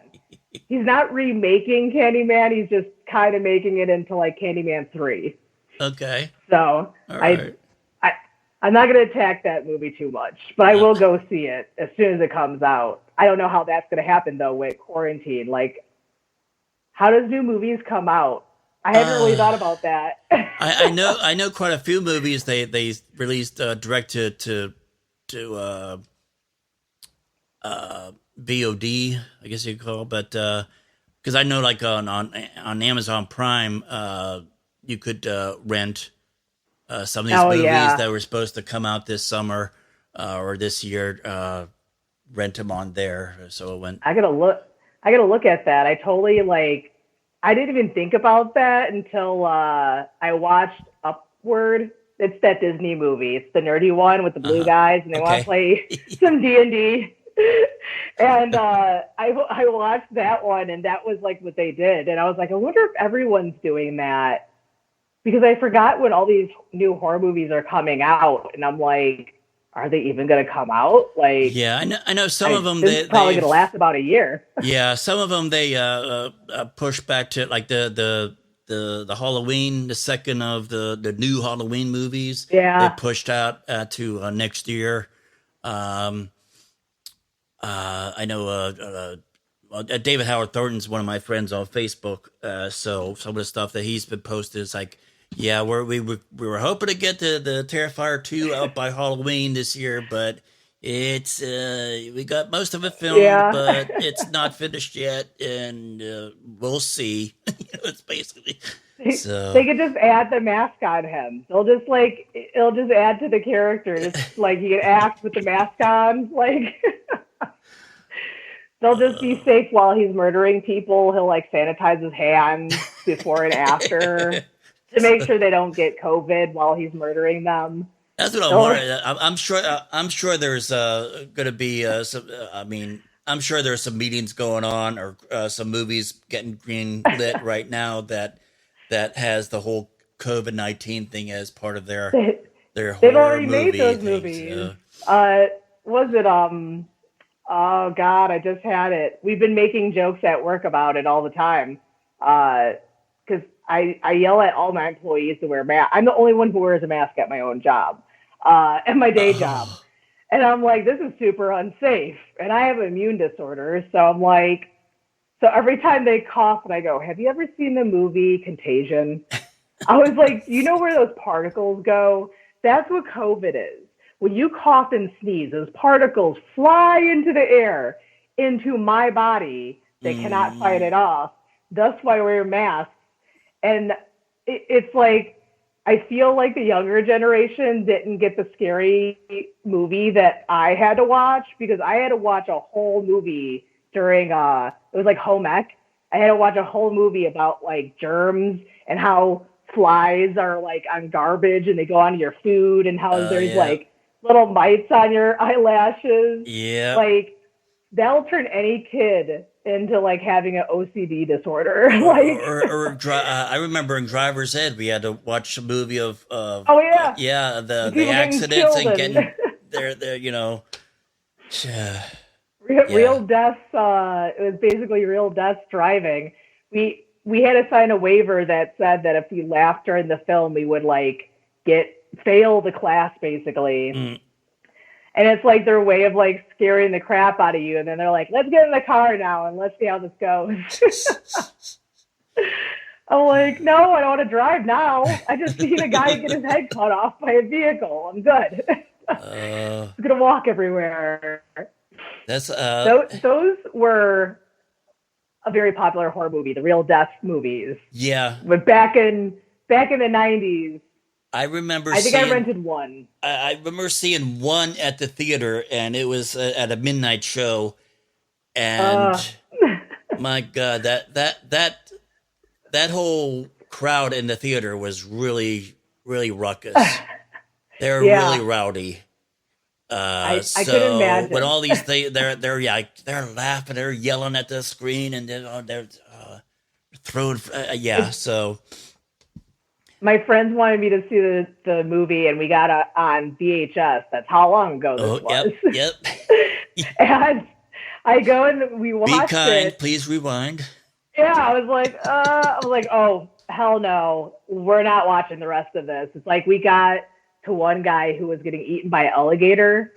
He's not remaking Candyman. He's just kind of making it into like Candyman 3. Okay. So I'm not going to attack that movie too much, but I will go see it as soon as it comes out. I don't know how that's going to happen though with quarantine. Like, how does new movies come out? I haven't really thought about that. I know quite a few movies they released direct to VOD, I guess you could call it, but because I know like on Amazon Prime you could rent some of these movies that were supposed to come out this summer or this year, rent them on there. So it went. I gotta look at that. I totally I didn't even think about that until I watched Upward. It's that Disney movie. It's the nerdy one with the blue guys, and they want to play some D&D. And I watched that one, and that was like what they did. And I was like, I wonder if everyone's doing that, because I forgot when all these new horror movies are coming out, and I'm like, are they even going to come out? Like, yeah, I know some of them. It's probably going to last about a year. Yeah, some of them they push back to like the Halloween, the second of the new Halloween movies. Yeah, they pushed out to next year. I know David Howard Thornton's one of my friends on Facebook. So some of the stuff that he's been posted is like, yeah, we were hoping to get the Terrifier 2 out by Halloween this year, but it's we got most of it filmed, but it's not finished yet, and we'll see. It's basically so they could just add the mask on him. It'll just add to the character. It's like he can act with the mask on. Like they'll just be safe while he's murdering people. He'll like sanitize his hands before and after to make sure they don't get COVID while he's murdering them. That's what I'm worried. I'm sure there's going to be some. I'm sure there's some meetings going on, or some movies getting green lit right now that has the whole COVID-19 thing as part of their They've horror already movie made those things. movies. Was it Oh God, I just had it. We've been making jokes at work about it all the time. Because I yell at all my employees to wear masks. I'm the only one who wears a mask at my own job, at my day job. And I'm like, this is super unsafe. And I have an immune disorder. So I'm like, so every time they cough and I go, have you ever seen the movie Contagion? I was like, you know where those particles go? That's what COVID is. When you cough and sneeze, those particles fly into the air, into my body. They cannot fight it off. That's why I wear masks. And it's like, I feel like the younger generation didn't get the scary movie that I had to watch, because I had to watch a whole movie during, it was like home ec. I had to watch a whole movie about like germs and how flies are like on garbage and they go onto your food, and how there's like little mites on your eyelashes. Yeah. Like that'll turn any kid into like having an OCD disorder. Like, I remember in Driver's Ed, we had to watch a movie of the accidents and getting their you know, real deaths. It was basically real deaths driving. We had to sign a waiver that said that if we laughed during the film, we would like fail the class basically. And it's like their way of like scaring the crap out of you. And then they're like, let's get in the car now and let's see how this goes. I'm like, no, I don't want to drive now. I just seen a guy get his head cut off by a vehicle. I'm good. I'm going to walk everywhere. That's those were a very popular horror movie, the real death movies. Yeah. But back in the 90s, I remember. I think I rented one. I remember seeing one at the theater, and it was at a midnight show. And my God, that whole crowd in the theater was really, really ruckus. They were really rowdy. I couldn't imagine. When all these they're laughing, they're yelling at the screen, and they're throwing. So. My friends wanted me to see the movie, and we got on VHS. That's how long ago this was. Yep. And I go and we watched it. Be kind, please rewind. Yeah, I was like, oh, hell no. We're not watching the rest of this. It's like we got to one guy who was getting eaten by an alligator.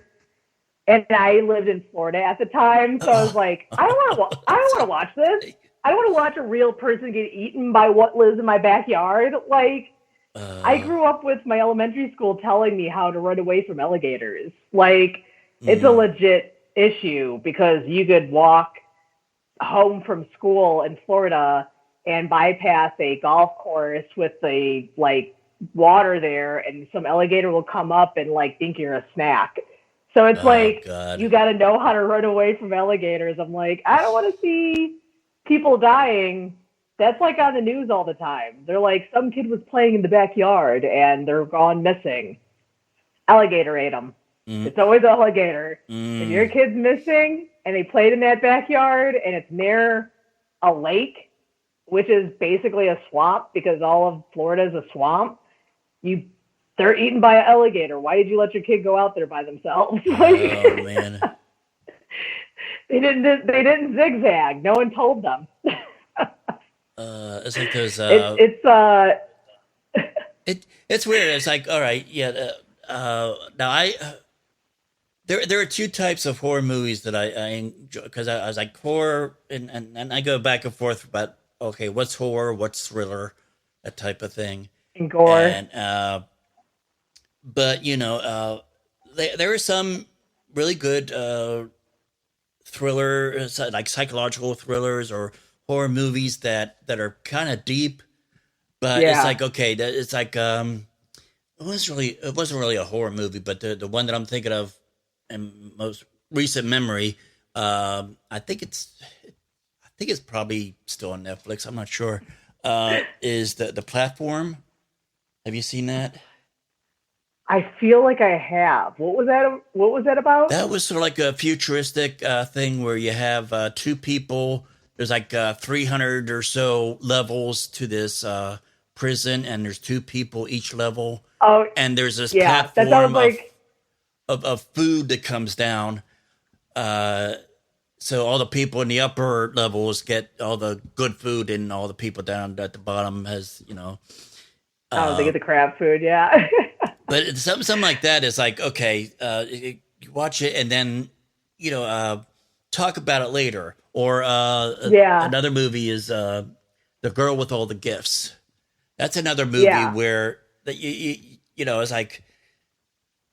And I lived in Florida at the time. So I was like, I don't want to watch this. I don't want to watch a real person get eaten by what lives in my backyard. Like, I grew up with my elementary school telling me how to run away from alligators. Like, it's a legit issue, because you could walk home from school in Florida and bypass a golf course with the like water there, and some alligator will come up and like think you're a snack. So it's you got to know how to run away from alligators. I'm like, I don't want to see people dying That's like on the news all the time. They're like, some kid was playing in the backyard and they're gone missing. Alligator ate them. It's always alligator. If your kid's missing and they played in that backyard and it's near a lake, which is basically a swamp because all of Florida is a swamp, they're eaten by an alligator. Why did you let your kid go out there by themselves? Oh man. They didn't zigzag. No one told them. It's like those. It's weird. It's like, all right, yeah. Now there are two types of horror movies that I enjoy, because I was like horror, and I go back and forth about, okay, what's horror, what's thriller, that type of thing, and gore. And but there are some really good thriller, like psychological thrillers or horror movies that are kind of deep, but it's like, okay, it's like it wasn't really a horror movie, but the one that I'm thinking of in most recent memory, I think it's probably still on Netflix, I'm not sure, is the Platform. Have you seen that? I feel like I have. What was that about? That was sort of like a futuristic thing where you have two people. There's like 300 or so levels to this prison, and there's two people each level. Oh, and there's this that platform like... of food that comes down. So all the people in the upper levels get all the good food, and all the people down at the bottom has, they get the crab food, yeah. But it's something like that is like, okay, you watch it and then, talk about it later. Or another movie is The Girl with All the Gifts. That's another movie where that it's like,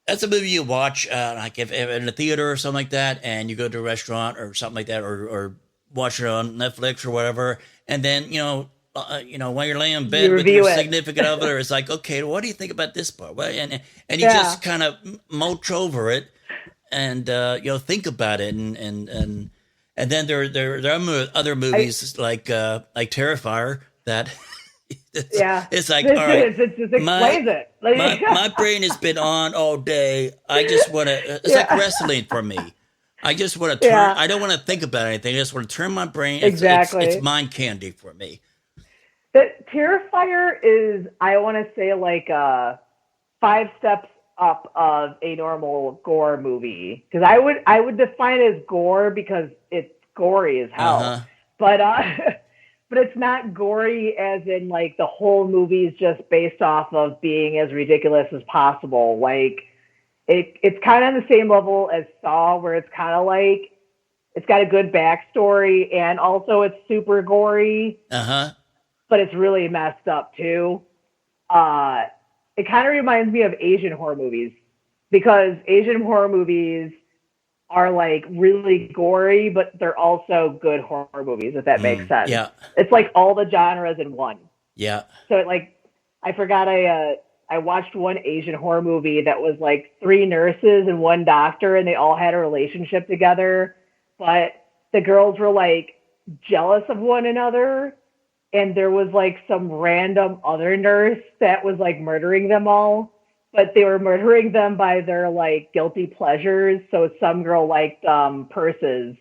that's a movie you watch like if in a theater or something like that, and you go to a restaurant or something like that, or watch it on Netflix or whatever, and then while you're laying in bed with your significant other, it's like, okay, what do you think about this part? Well, and you just kind of mulch over it, and think about it, and then there are other movies like Terrifier that. It's like, all right, it just explains it. My brain has been on all day. I just want to. It's like wrestling for me. I just want to turn. I don't want to think about anything. I just want to turn my brain. It's mind candy for me. The Terrifier is, I want to say, like 5 steps up of a normal gore movie, because I would define it as gore because it's gory as hell, but it's not gory as in like the whole movie is just based off of being as ridiculous as possible. Like it's kind of on the same level as Saw, where it's kind of like it's got a good backstory and also it's super gory. But it's really messed up too. It kind of reminds me of Asian horror movies, because Asian horror movies are like really gory, but they're also good horror movies, if that makes sense. Yeah. It's like all the genres in one. Yeah. So I forgot I watched one Asian horror movie that was like 3 nurses and 1 doctor, and they all had a relationship together, but the girls were like jealous of one another. And there was like some random other nurse that was like murdering them all, but they were murdering them by their like guilty pleasures. So some girl liked purses,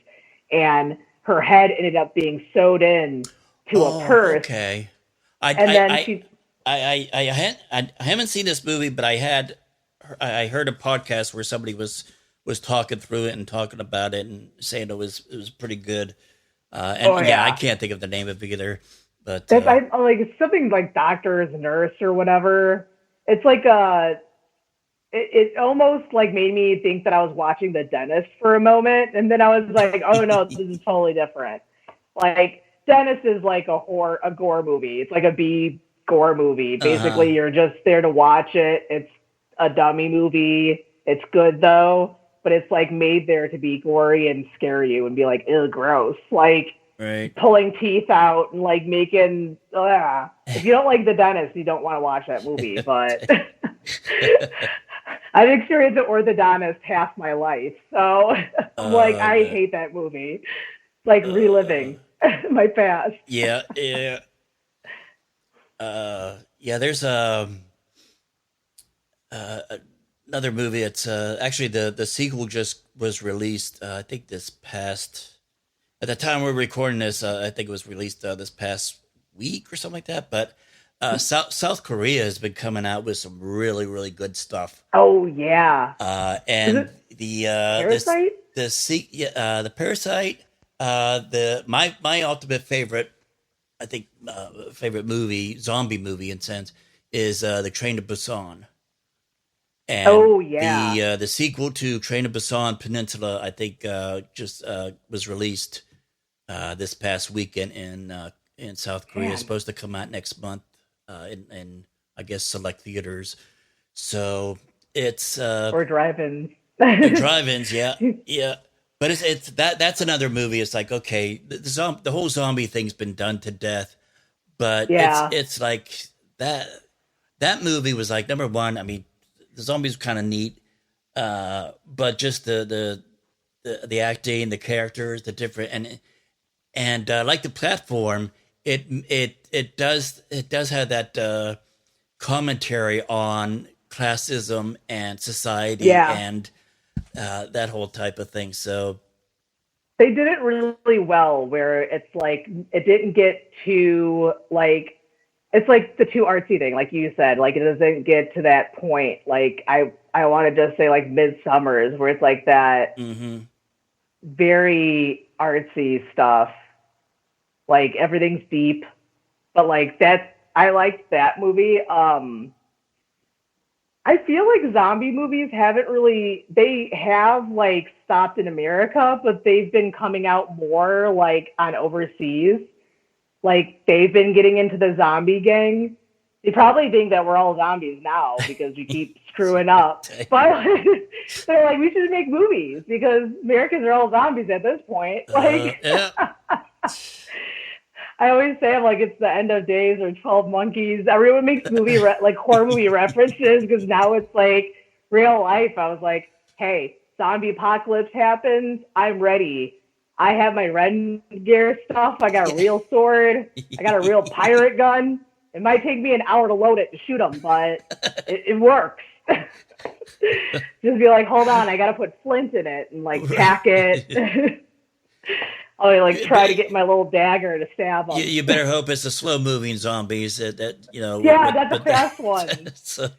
and her head ended up being sewed in to a purse. Okay. I haven't seen this movie, but I heard a podcast where somebody was talking through it and talking about it and saying it was pretty good. I can't think of the name of it either. But it's something like doctor's nurse or whatever. It's like it almost like made me think that I was watching The Dentist for a moment, and then I was like, oh no, this is totally different. Like Dentist is like a gore movie. It's like a B gore movie. Basically, you're just there to watch it. It's a dummy movie. It's good though, but it's like made there to be gory and scare you and be like, ew, gross. Like. Right. Pulling teeth out and like making. If you don't like The Dentist, you don't want to watch that movie. But I've experienced an orthodontist half my life, so I'm I hate that movie. It's like reliving my past. Yeah. Yeah, there's uh, another movie. It's actually the sequel just was released. I think this past at the time we're recording this. I think it was released this past week or something like that. But South Korea has been coming out with some really good stuff. Oh yeah. Is And it the Parasite? the Parasite. The my ultimate favorite, I think, favorite movie, zombie movie in sense, is the Train to Busan. And Oh yeah. the sequel to Train to Busan Peninsula, I think, just was released this past weekend in South Korea. It's Man. supposed to come out next month in I guess select theaters. So it's Or drive-ins. drive-ins, yeah, yeah. But it's that's another movie. It's like, okay, the whole zombie thing's been done to death, but Yeah. it's like that that movie was like number one. I mean, the zombies were kind of neat, but just the acting, the characters, the different and like the platform, it does have that commentary on classism and society Yeah. and that whole type of thing. So They did it really well where it's like it didn't get too like it's like the too artsy thing, like you said. Like it doesn't get to that point. Like I want to just say like Midsummer's where it's like that mhm. very artsy stuff. Like everything's deep, but like that's I liked that movie. I feel like zombie movies haven't really they have like stopped in America, but they've been coming out more like on overseas. Like they've been getting into the zombie gang. They probably think that we're all zombies now because we keep screwing up. But they're like, we should make movies because Americans are all zombies at this point. Like Yeah. I always say, I'm like, it's the end of days or 12 Monkeys. Everyone makes like horror movie references because now it's like real life. I was like, hey, zombie apocalypse happens. I'm ready. I have my Red Gear stuff. I got a real sword. I got a real pirate gun. It might take me an hour to load it to shoot them, but it works. Just be like, hold on, I got to put flint in it and like pack it. I'll like try to get my little dagger to stab them. You better hope it's the slow moving zombies that you know. Yeah, that's a fast one. So,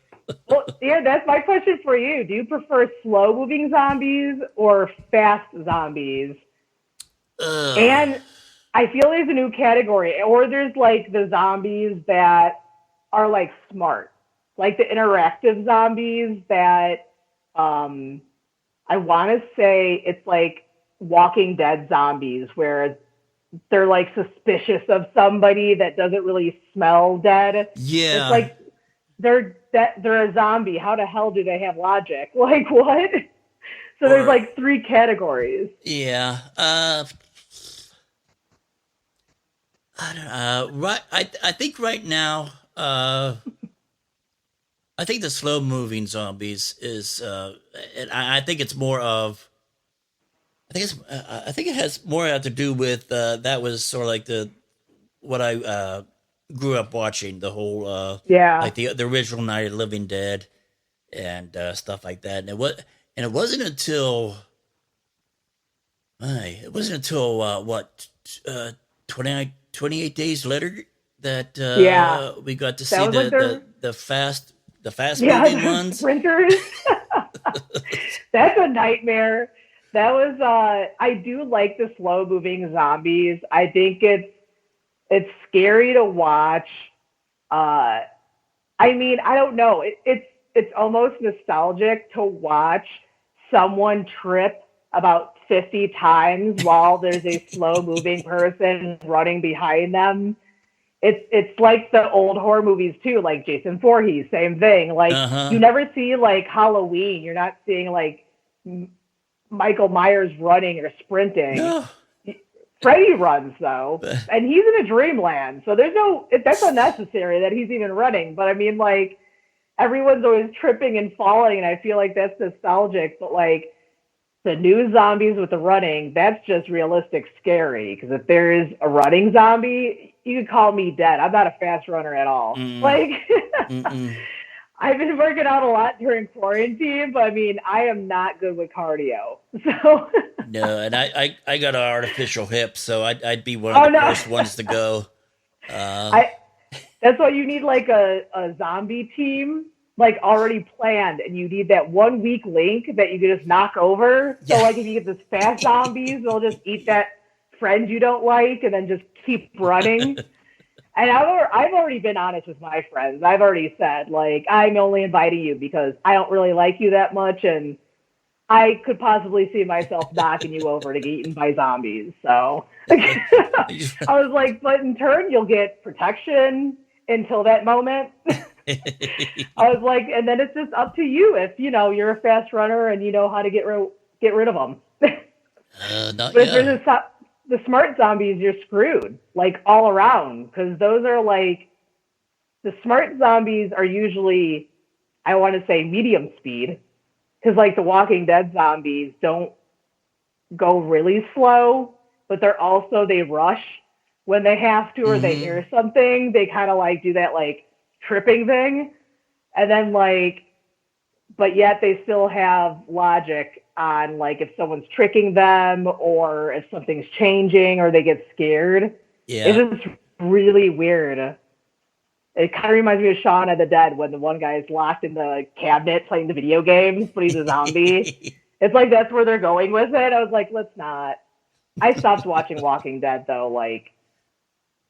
Well, yeah, that's my question for you. Do you prefer slow moving zombies or fast zombies? And I feel there's a new category, or there's like the zombies that are like smart, like the interactive zombies that I want to say it's like Walking Dead zombies, where they're like suspicious of somebody that doesn't really smell dead. yeah. It's like they're a zombie. How the hell do they have logic? Like what? So there's like three categories. Yeah. I don't right. I think right now. I think the slow moving zombies is. And I think it's more of. I think it has more to do with that was sort of like what I grew up watching, the whole Yeah. like the original Night of the Living Dead and stuff like that. And it wasn't until what 28 days later that Yeah. we got to That see was like their the fast yeah, moving the ones. sprinters. That's a nightmare. That was I do like the slow moving zombies. I think it's scary to watch. I mean, I don't know. It's almost nostalgic to watch someone trip about 50 times while there's a slow moving person running behind them. It's like the old horror movies too, like Jason Voorhees, same thing. Like you never see like Halloween. You're not seeing like Michael Myers running or sprinting. No. Freddy runs though, and he's in a dreamland, so that's unnecessary that he's even running. But I mean, like everyone's always tripping and falling, and I feel like that's nostalgic. But like the new zombies with the running, that's just realistic scary. Because if there is a running zombie, you could call me dead. I'm not a fast runner at all. Like, I've been working out a lot during quarantine, but I mean, I am not good with cardio. So no, and I got an artificial hip, so I'd be one of the first ones to go. That's why you need like a zombie team, like already planned, and you need that 1 week link that you can just knock over. So like if you get this fast zombies, they'll just eat that friend you don't like and then just keep running. And I've already been honest with my friends. I've already said, like, I'm only inviting you because I don't really like you that much, and I could possibly see myself knocking you over to get eaten by zombies. So I was like, but in turn, you'll get protection until that moment. I was like, and then it's just up to you if, you know, you're a fast runner and you know how to get rid of them. But if there's the smart zombies, you're screwed, like all around, because those are like, the smart zombies are usually, I want to say, medium speed, because like the Walking Dead zombies don't go really slow, but they rush when they have to, or they hear something, they kind of like do that like tripping thing, and then like, but yet they still have logic on like if someone's tricking them or if something's changing or they get scared. It's just really weird. It kind of reminds me of Shaun of the Dead when the one guy is locked in the cabinet playing the video games, but he's a zombie. It's like that's where they're going with it. I was like, let's not. I stopped watching Walking Dead though, like,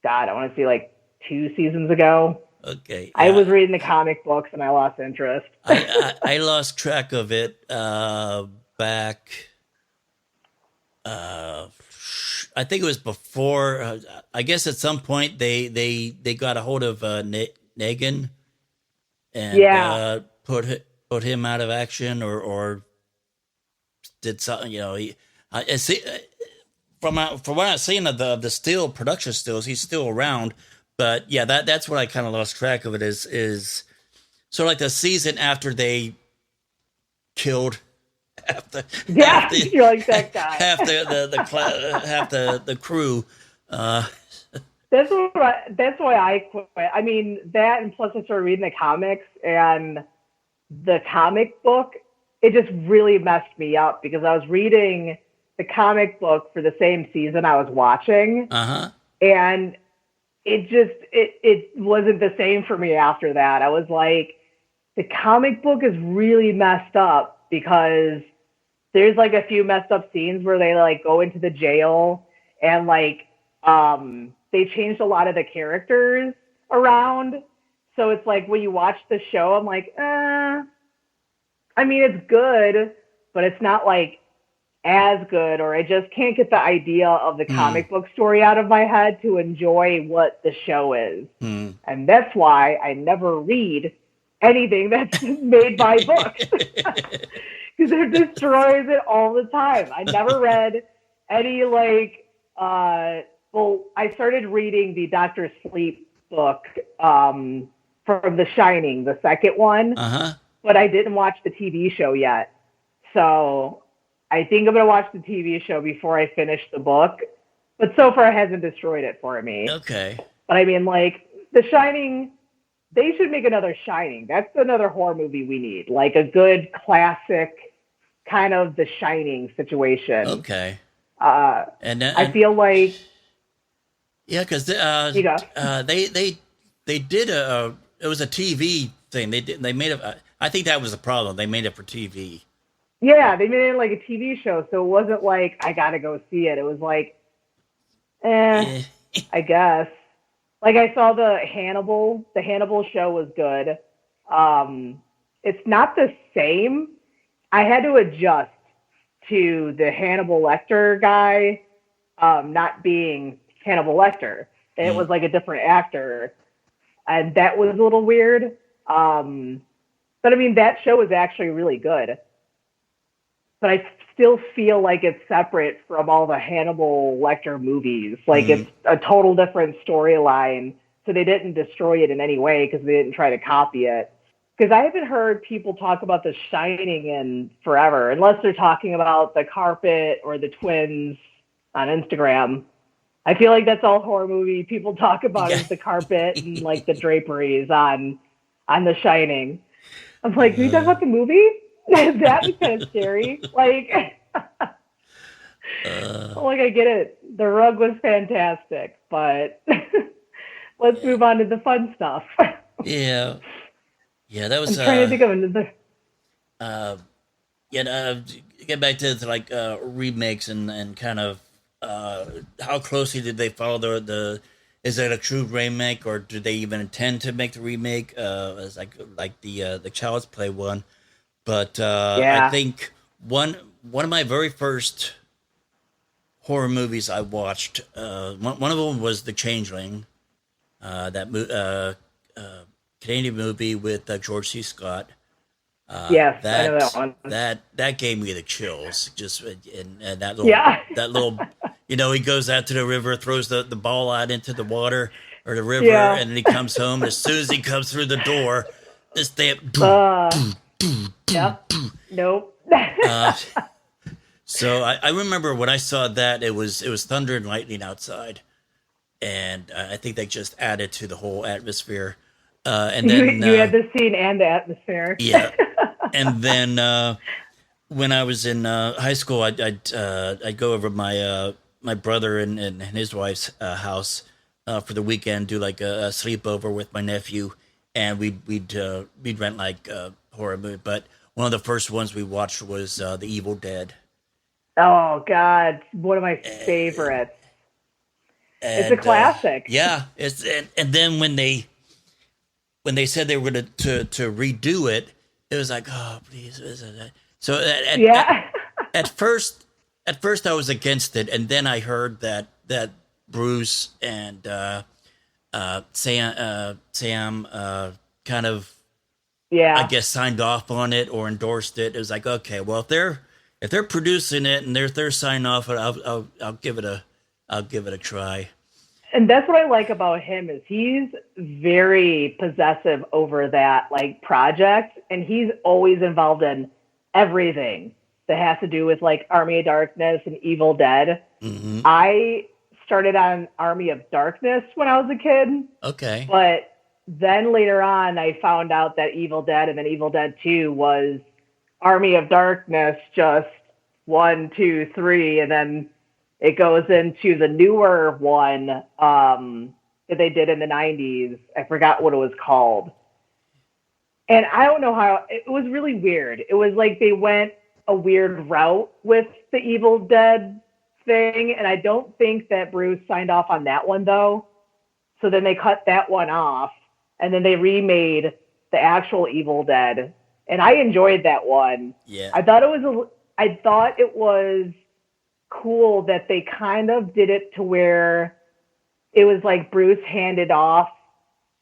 God, I want to say like 2 seasons ago. Okay. Yeah. I was reading the comic books and I lost interest. I lost track of it back. I think it was before. I guess at some point they got a hold of Negan and put him out of action or did something. You know, I see from what I've seen of the still production stills, he's still around. But yeah, that's what I kind of lost track of it is sort of like the season after they killed half the you're like that guy. half the crew. That's why I quit. I mean that, and plus I started reading the comics, and the comic book, it just really messed me up because I was reading the comic book for the same season I was watching, and it wasn't the same for me after that. I was like, the comic book is really messed up because there's like a few messed up scenes where they like go into the jail and like they changed a lot of the characters around. So it's like when you watch the show, I'm like, I mean, it's good, but it's not like as good, or I just can't get the idea of the comic book story out of my head to enjoy what the show is. And that's why I never read anything that's made by books, because it destroys it all the time. I never read any like, well, I started reading the Dr. Sleep book from The Shining, the second one, but I didn't watch the TV show yet. So I think I'm going to watch the TV show before I finish the book. But so far, it hasn't destroyed it for me. Okay. But I mean, like, The Shining, they should make another Shining. That's another horror movie we need. Like a good classic kind of The Shining situation. Okay. And I feel like... Yeah, because they did it was a TV thing. They made it. I think that was the problem. They made it for TV. Yeah, they made it like a TV show, so it wasn't like I gotta go see it. It was like, I guess. Like I saw the Hannibal. The Hannibal show was good. It's not the same. I had to adjust to the Hannibal Lecter guy not being Hannibal Lecter. And it was like a different actor. And that was a little weird. But I mean, that show was actually really good. But I still feel like it's separate from all the Hannibal Lecter movies. Like it's a total different storyline. So they didn't destroy it in any way because they didn't try to copy it. because I haven't heard people talk about The Shining in forever, unless they're talking about the carpet or the twins on Instagram. I feel like that's all horror movie people talk about is the carpet and like the draperies on The Shining. I'm like, can you talk about the movie? That was kind of scary. Like, like I get it. The rug was fantastic, but let's move on to the fun stuff. Yeah, that was. I'm trying to think of another. Get back to like remakes and kind of how closely did they follow the is it a true remake or do they even intend to make the remake? It's like the Child's Play one, but I think one of my very first horror movies I watched, one of them was The Changeling, that Canadian movie with George C. Scott. Yes, I know that one. That gave me the chills. Just and that little, he goes out to the river, throws the ball out into the water or the river, and then he comes home. And as soon as he comes through the door, this damn. Nope. So I remember when I saw that it was thunder and lightning outside, and I think they just added to the whole atmosphere. And then you had the scene and the atmosphere. Yeah. And then when I was in high school, I'd go over my brother and his wife's house for the weekend, do like a sleepover with my nephew, and we'd rent like horror movie. But one of the first ones we watched was The Evil Dead. Oh God, one of my favorites. It's a classic. Yeah, and then when they said they were going to redo it, it was like, oh, please. So at first I was against it, and then I heard that Bruce and Sam kind of, I guess, signed off on it or endorsed it. It was like, okay, well, if they're producing it and they're signing off, I'll give it a try. And that's what I like about him is he's very possessive over that like project, and he's always involved in everything that has to do with like Army of Darkness and Evil Dead. Mm-hmm. I started on Army of Darkness when I was a kid. Okay. But then later on, I found out that Evil Dead and then Evil Dead 2 was Army of Darkness, just 1, 2, 3, and then it goes into the newer one that they did in the 90s. I forgot what it was called. And I don't know how, it was really weird. It was like they went a weird route with the Evil Dead thing. And I don't think that Bruce signed off on that one, though. So then they cut that one off. And then they remade the actual Evil Dead. And I enjoyed that one. Yeah. I thought it was cool that they kind of did it to where it was like Bruce handed off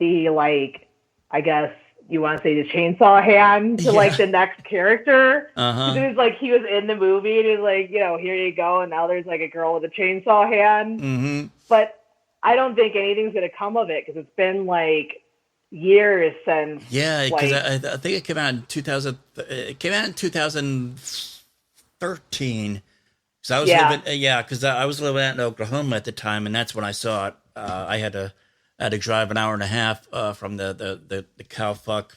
the, like, I guess you want to say the chainsaw hand to like the next character. It was like he was in the movie and he was like, here you go. And now there's like a girl with a chainsaw hand. Mm-hmm. But I don't think anything's going to come of it because it's been like years since. Yeah, because I think it came out in 2000. It came out in 2013. So I was living, because I was living out in Oklahoma at the time, and that's when I saw it. I had to drive an hour and a half from the cowfuck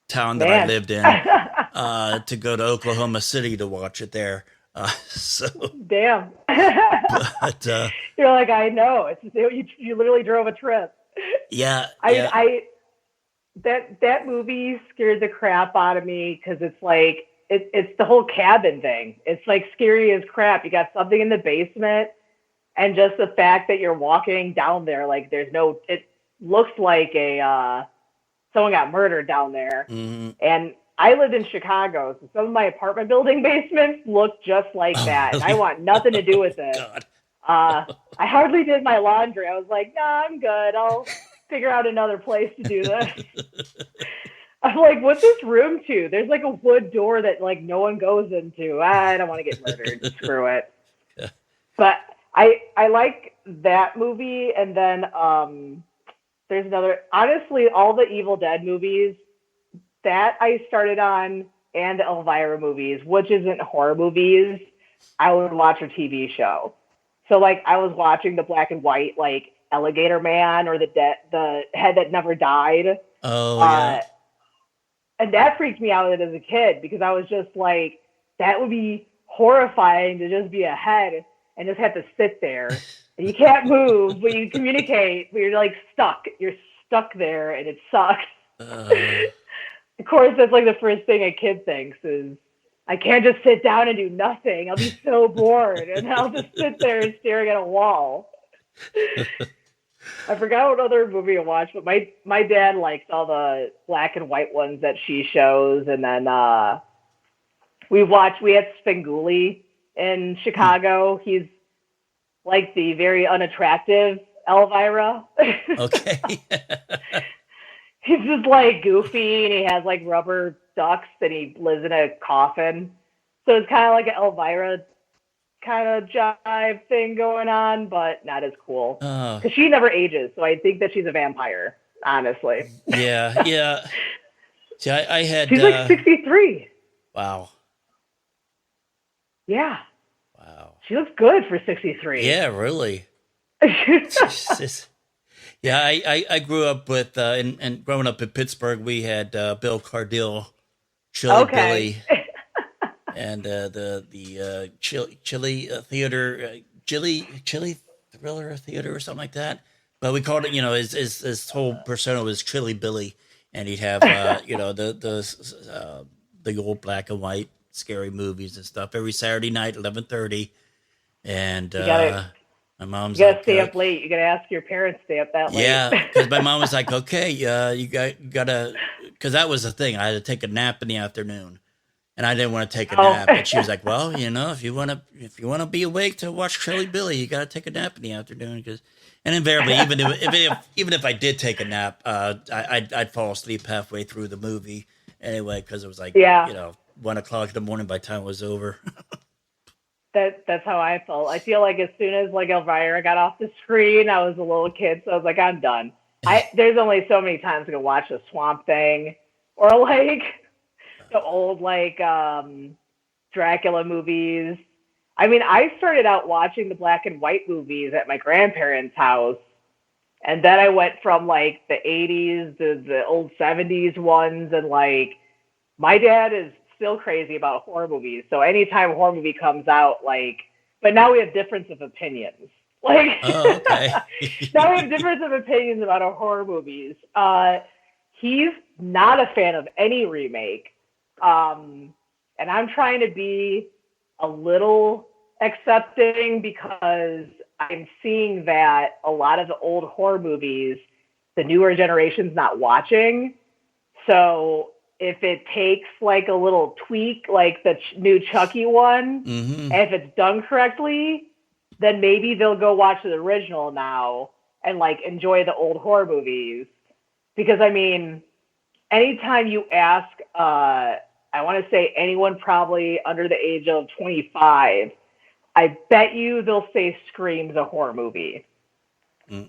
town that I lived in to go to Oklahoma City to watch it there. Damn. But you're like, I know. It's you literally drove a trip. Yeah. That movie scared the crap out of me because it's like. It's the whole cabin thing. It's like scary as crap. You got something in the basement, and just the fact that you're walking down there, like it looks like someone got murdered down there. Mm-hmm. And I lived in Chicago, so some of my apartment building basements look just like that. Really? And I want nothing to do with it. God. I hardly did my laundry. I was like, nah, I'm good. I'll figure out another place to do this. I'm like, what's this room to? There's like a wood door that like no one goes into. I don't want to get murdered. Screw it. Yeah. But I like that movie. And then there's another, honestly, all the Evil Dead movies, that I started on, and the Elvira movies, which isn't horror movies. I would watch a TV show. So like I was watching the black and white like Alligator Man or the Head That Never Died. Oh yeah. And that freaked me out as a kid because I was just like, that would be horrifying to just be a head and just have to sit there. And you can't move, but you communicate, but you're like stuck. You're stuck there and it sucks. Of course, that's like the first thing a kid thinks is, I can't just sit down and do nothing. I'll be so bored. And I'll just sit there staring at a wall. I forgot what other movie I watched, but my dad likes all the black and white ones that she shows. And then we had Svengoolie in Chicago. He's like the very unattractive Elvira. Okay. He's just like goofy and he has like rubber ducks and he lives in a coffin. So it's kind of like an Elvira kind of jive thing going on, but not as cool. Because she never ages, so I think that she's a vampire, honestly. Yeah. See, I had... She's like 63. Wow. Yeah. Wow. She looks good for 63. Yeah, really. Yeah, I grew up with, and growing up in Pittsburgh, we had Bill Cardille, Chili Billy, and the Chili Theater, Chili Thriller Theater or something like that. But we called it, his whole persona was Chili Billy, and he'd have, the old black and white scary movies and stuff every Saturday night, 11:30, and. My mom's. You gotta stay up late. You gotta ask your parents to stay up that late. Yeah, because my mom was like, "Okay, you gotta," because that was the thing. I had to take a nap in the afternoon, and I didn't want to take a nap. And she was like, "Well, if you want to be awake to watch Chili Billy, you gotta take a nap in the afternoon." And invariably, even if I did take a nap, I'd fall asleep halfway through the movie anyway because it was like 1 o'clock in the morning by the time it was over. That's how I felt. I feel like as soon as like Elvira got off the screen, I was a little kid, so I was like, I'm done. There's only so many times I can watch the Swamp Thing or like the old like Dracula movies. I mean, I started out watching the black and white movies at my grandparents' house, and then I went from like the 80s to the old 70s ones, and like my dad is still crazy about horror movies. So anytime a horror movie comes out, but now we have difference of opinions. Okay. Now we have difference of opinions about our horror movies. He's not a fan of any remake. And I'm trying to be a little accepting because I'm seeing that a lot of the old horror movies, the newer generation's not watching. So if it takes like a little tweak, like the new Chucky one, and if it's done correctly, then maybe they'll go watch the original now and like enjoy the old horror movies. Because I mean, anytime you ask, I want to say anyone probably under the age of 25, I bet you they'll say Scream's a horror movie.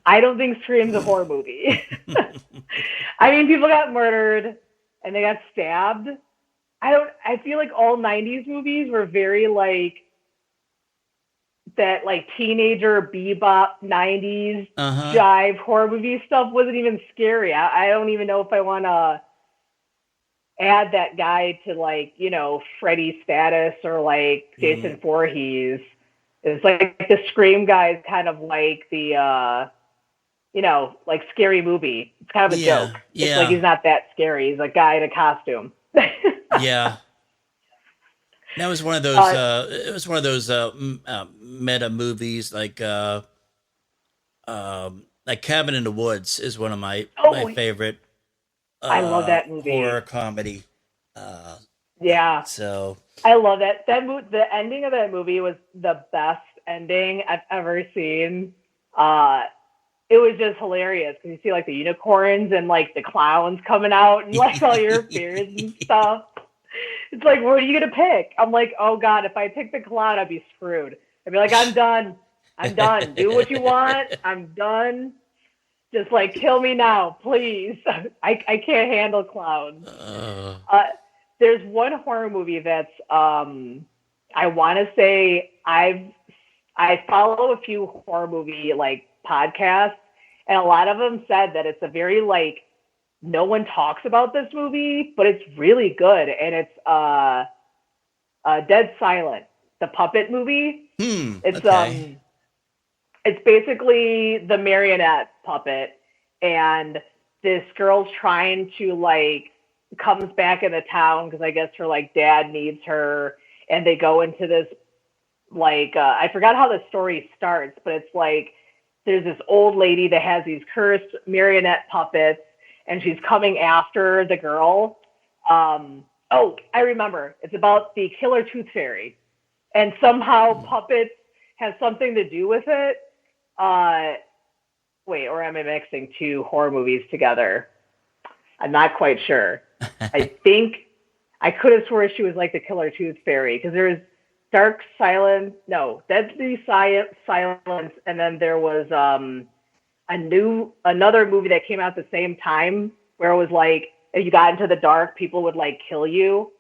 I don't think Scream's a horror movie. I mean, people got murdered and they got stabbed. I feel like all 90s movies were very like that, like teenager bebop 90s jive horror movie stuff wasn't even scary. I don't even know if I want to add that guy to like, Freddy status or like Jason Voorhees. It's like the Scream guy is kind of like the, like Scary Movie. It's kind of a joke. Yeah. It's like he's not that scary. He's a guy in a costume. Yeah. That was one of those. It was one of those meta movies, like Cabin in the Woods is one of my favorite. I love that movie. Horror comedy. Yeah. So I love that. The ending of that movie was the best ending I've ever seen. It was just hilarious because you see like the unicorns and like the clowns coming out and like all your fears and stuff. It's like, what are you gonna pick? I'm like, oh god, if I pick the clown, I'd be screwed. I'd be like, I'm done. Do what you want. I'm done. Just like, kill me now, please. I can't handle clowns. There's one horror movie that's, I want to say I follow a few horror movie like podcasts, and a lot of them said that it's a very like, no one talks about this movie, but it's really good. And it's Dead Silent, the puppet movie. It's basically the marionette puppet, and this girl's trying to like comes back in the town because I guess her like dad needs her, and they go into this like I forgot how the story starts, but it's like there's this old lady that has these cursed marionette puppets, and she's coming after the girl. Oh, I remember. It's about the killer tooth fairy, and somehow puppets have something to do with it. Wait, or am I mixing two horror movies together? I'm not quite sure. I think I could have sworn she was like the killer tooth fairy, because there was Deadly Silence, and then there was another movie that came out at the same time where it was like if you got into the dark, people would like kill you.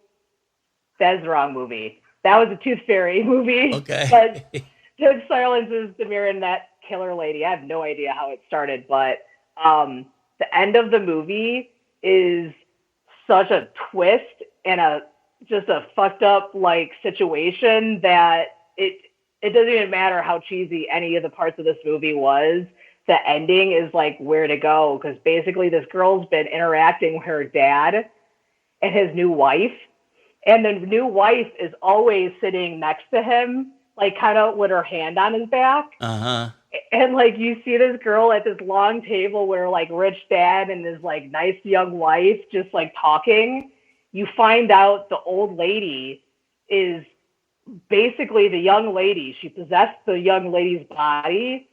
That's the wrong movie. That was a tooth fairy movie. Okay. But Dead Silence is the marionette killer lady. I have no idea how it started, but the end of the movie is such a twist and just a fucked up like situation that it doesn't even matter how cheesy any of the parts of this movie was. The ending is like where to go, because basically this girl's been interacting with her dad and his new wife, and the new wife is always sitting next to him, like kind of with her hand on his back. And like you see this girl at this long table with her like rich dad and his like nice young wife just like talking. You find out the old lady is basically the young lady. She possessed the young lady's body,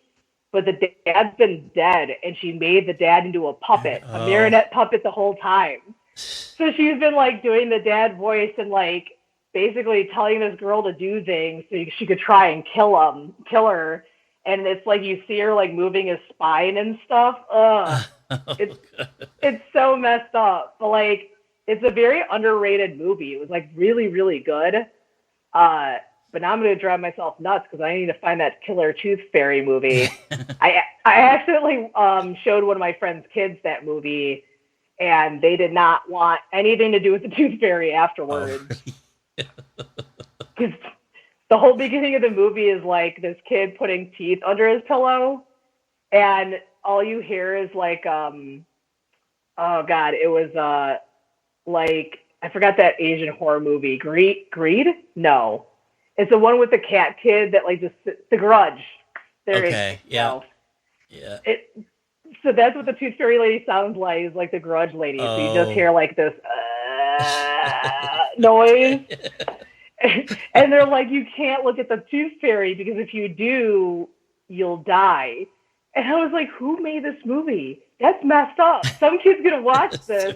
but the dad's been dead, and she made the dad into a puppet, a marionette puppet the whole time. So she's been like doing the dad voice and like basically telling this girl to do things so she could try and kill her. And it's like you see her like moving his spine and stuff. It's so messed up. But like it's a very underrated movie. It was like really, really good. But now I'm going to drive myself nuts because I need to find that killer tooth fairy movie. I accidentally showed one of my friend's kids that movie, and they did not want anything to do with the tooth fairy afterwards. Because the whole beginning of the movie is like this kid putting teeth under his pillow, and all you hear is like, oh God, it was like, I forgot that Asian horror movie, Greed? No. It's the one with the cat kid that like just The Grudge. Okay. Yeah. Yeah. So that's what the tooth fairy lady sounds like, is like the Grudge lady. So you just hear like this noise. And they're like, you can't look at the tooth fairy because if you do, you'll die. And I was like, who made this movie? That's messed up. Some kid's gonna watch this.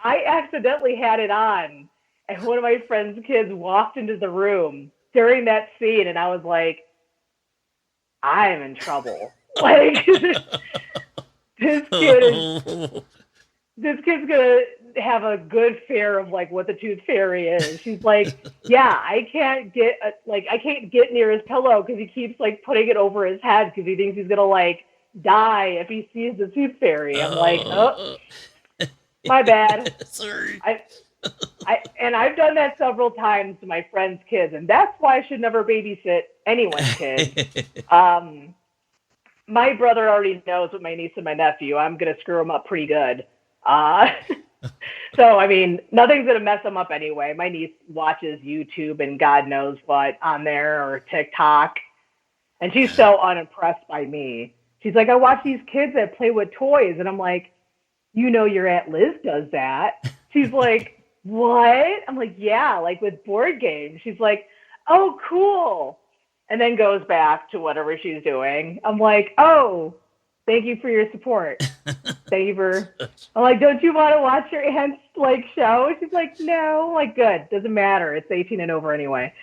I accidentally had it on, and one of my friend's kids walked into the room during that scene, and I was like, I am in trouble. Like this kid's gonna have a good fear of like what the tooth fairy is. She's like, yeah, I can't get near his pillow because he keeps like putting it over his head because he thinks he's gonna like die if he sees the tooth fairy. I'm like, oh, my bad. Sorry. I've done that several times to my friends' kids, and that's why I should never babysit anyone's kids. My brother already knows with my niece and my nephew. I'm gonna screw them up pretty good. So I mean, nothing's gonna mess them up anyway. My niece watches YouTube and God knows what on there, or TikTok, and she's so unimpressed by me. She's like, I watch these kids that play with toys, and I'm like, you know, your Aunt Liz does that. She's like, what? I'm like, yeah, like with board games. She's like, oh, cool. And then goes back to whatever she's doing. I'm like, oh, thank you for your support. Thank you for. I'm like, don't you want to watch your aunt's like show? She's like, no. I'm like, good. Doesn't matter. It's 18 and over anyway.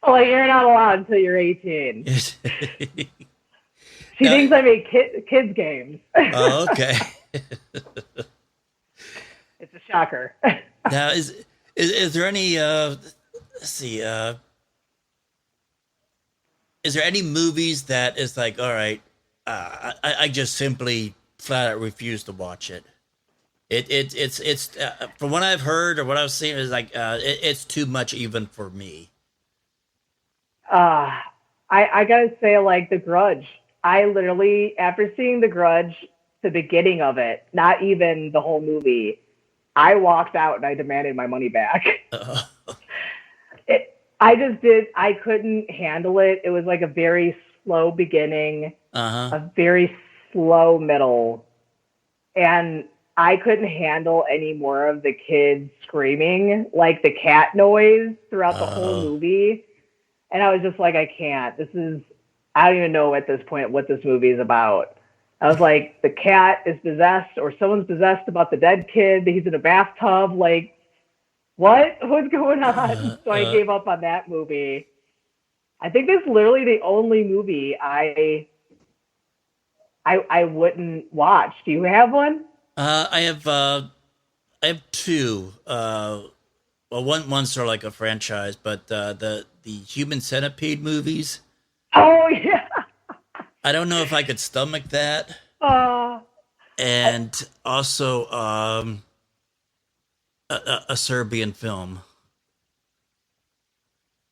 I'm like, you're not allowed until you're 18. She thinks I make kids games. Oh, okay. It's a shocker. Now, is there any? Let's see. Is there any movies that is like, all right, I just simply flat out refuse to watch it. It's from what I've heard or what I've seen is like it's too much even for me. I gotta say, like The Grudge. I literally, after seeing The Grudge, the beginning of it, not even the whole movie, I walked out and I demanded my money back. I couldn't handle it. It was like a very slow beginning, a very slow middle, and I couldn't handle any more of the kids screaming, like the cat noise throughout the whole movie. And I was just like, I can't. I don't even know at this point what this movie is about. I was like, the cat is possessed or someone's possessed about the dead kid. He's in a bathtub. Like, what? What's going on? So I gave up on that movie. I think that's literally the only movie I wouldn't watch. Do you have one? I have two. Well, one's sort of like a franchise, but the Human Centipede movies. Oh yeah. I don't know if I could stomach that. And also a Serbian film.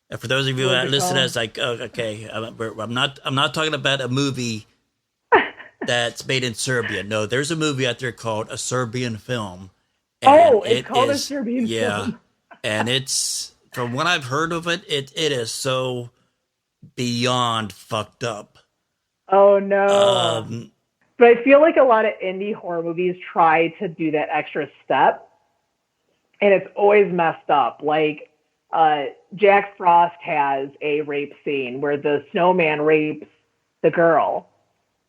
And for those of you that listen, as like, okay, I'm not talking about a movie that's made in Serbia. No, there's a movie out there called A Serbian Film. It's called A Serbian Film. Yeah, and it's, from what I've heard of it, it is so beyond fucked up. Oh no! But I feel like a lot of indie horror movies try to do that extra step, and it's always messed up. Like Jack Frost has a rape scene where the snowman rapes the girl,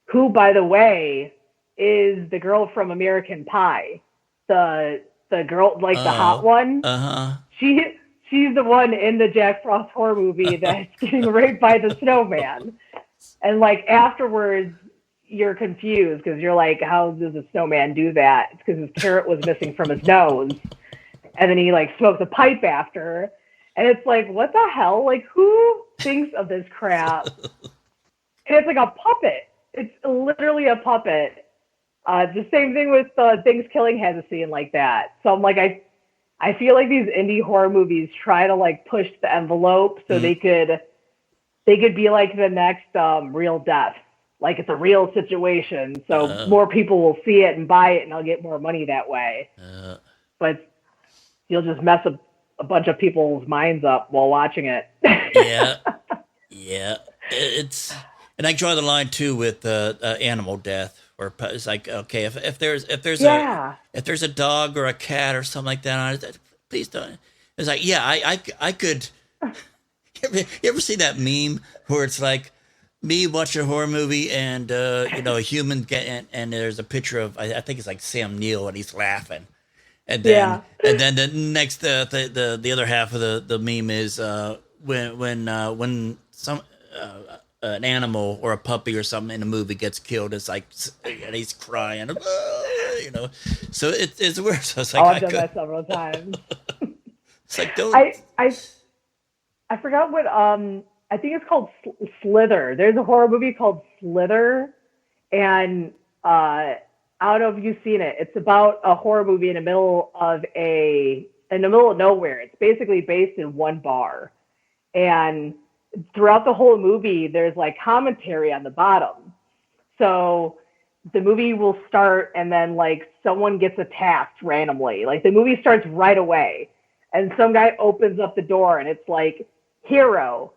who, by the way, is the girl from American Pie. The girl, like the hot one. She's the one in the Jack Frost horror movie that's getting raped by the snowman. And like afterwards, you're confused because you're like, how does a snowman do that? It's because his carrot was missing from his nose. And then he like smokes a pipe after. And it's like, what the hell? Like, who thinks of this crap? And it's like a puppet. It's literally a puppet. The same thing with Thanksgiving has a scene like that. So I'm like, I feel like these indie horror movies try to like push the envelope so they could be like the next Real Death. Like it's a real situation. So more people will see it and buy it and I'll get more money that way. But you'll just mess a bunch of people's minds up while watching it. Yeah. And I draw the line too with animal death, where it's like, okay, if there's a dog or a cat or something like that, please don't. It's like, yeah, I could. You ever see that meme where it's like me watching a horror movie and a human and there's a picture of, I think it's like Sam Neill and he's laughing, and then the next the other half of the meme is when some an animal or a puppy or something in a movie gets killed, it's like, and he's crying, So it's weird. So it's like, I've done that several times. It's like, don't. I forgot what I think it's called Slither. There's a horror movie called Slither, and I don't know if you've seen it. It's about a horror movie in the middle of nowhere. It's basically based in one bar, and throughout the whole movie, there's like commentary on the bottom. So the movie will start and then like someone gets attacked randomly. Like the movie starts right away and some guy opens up the door and it's like, hero,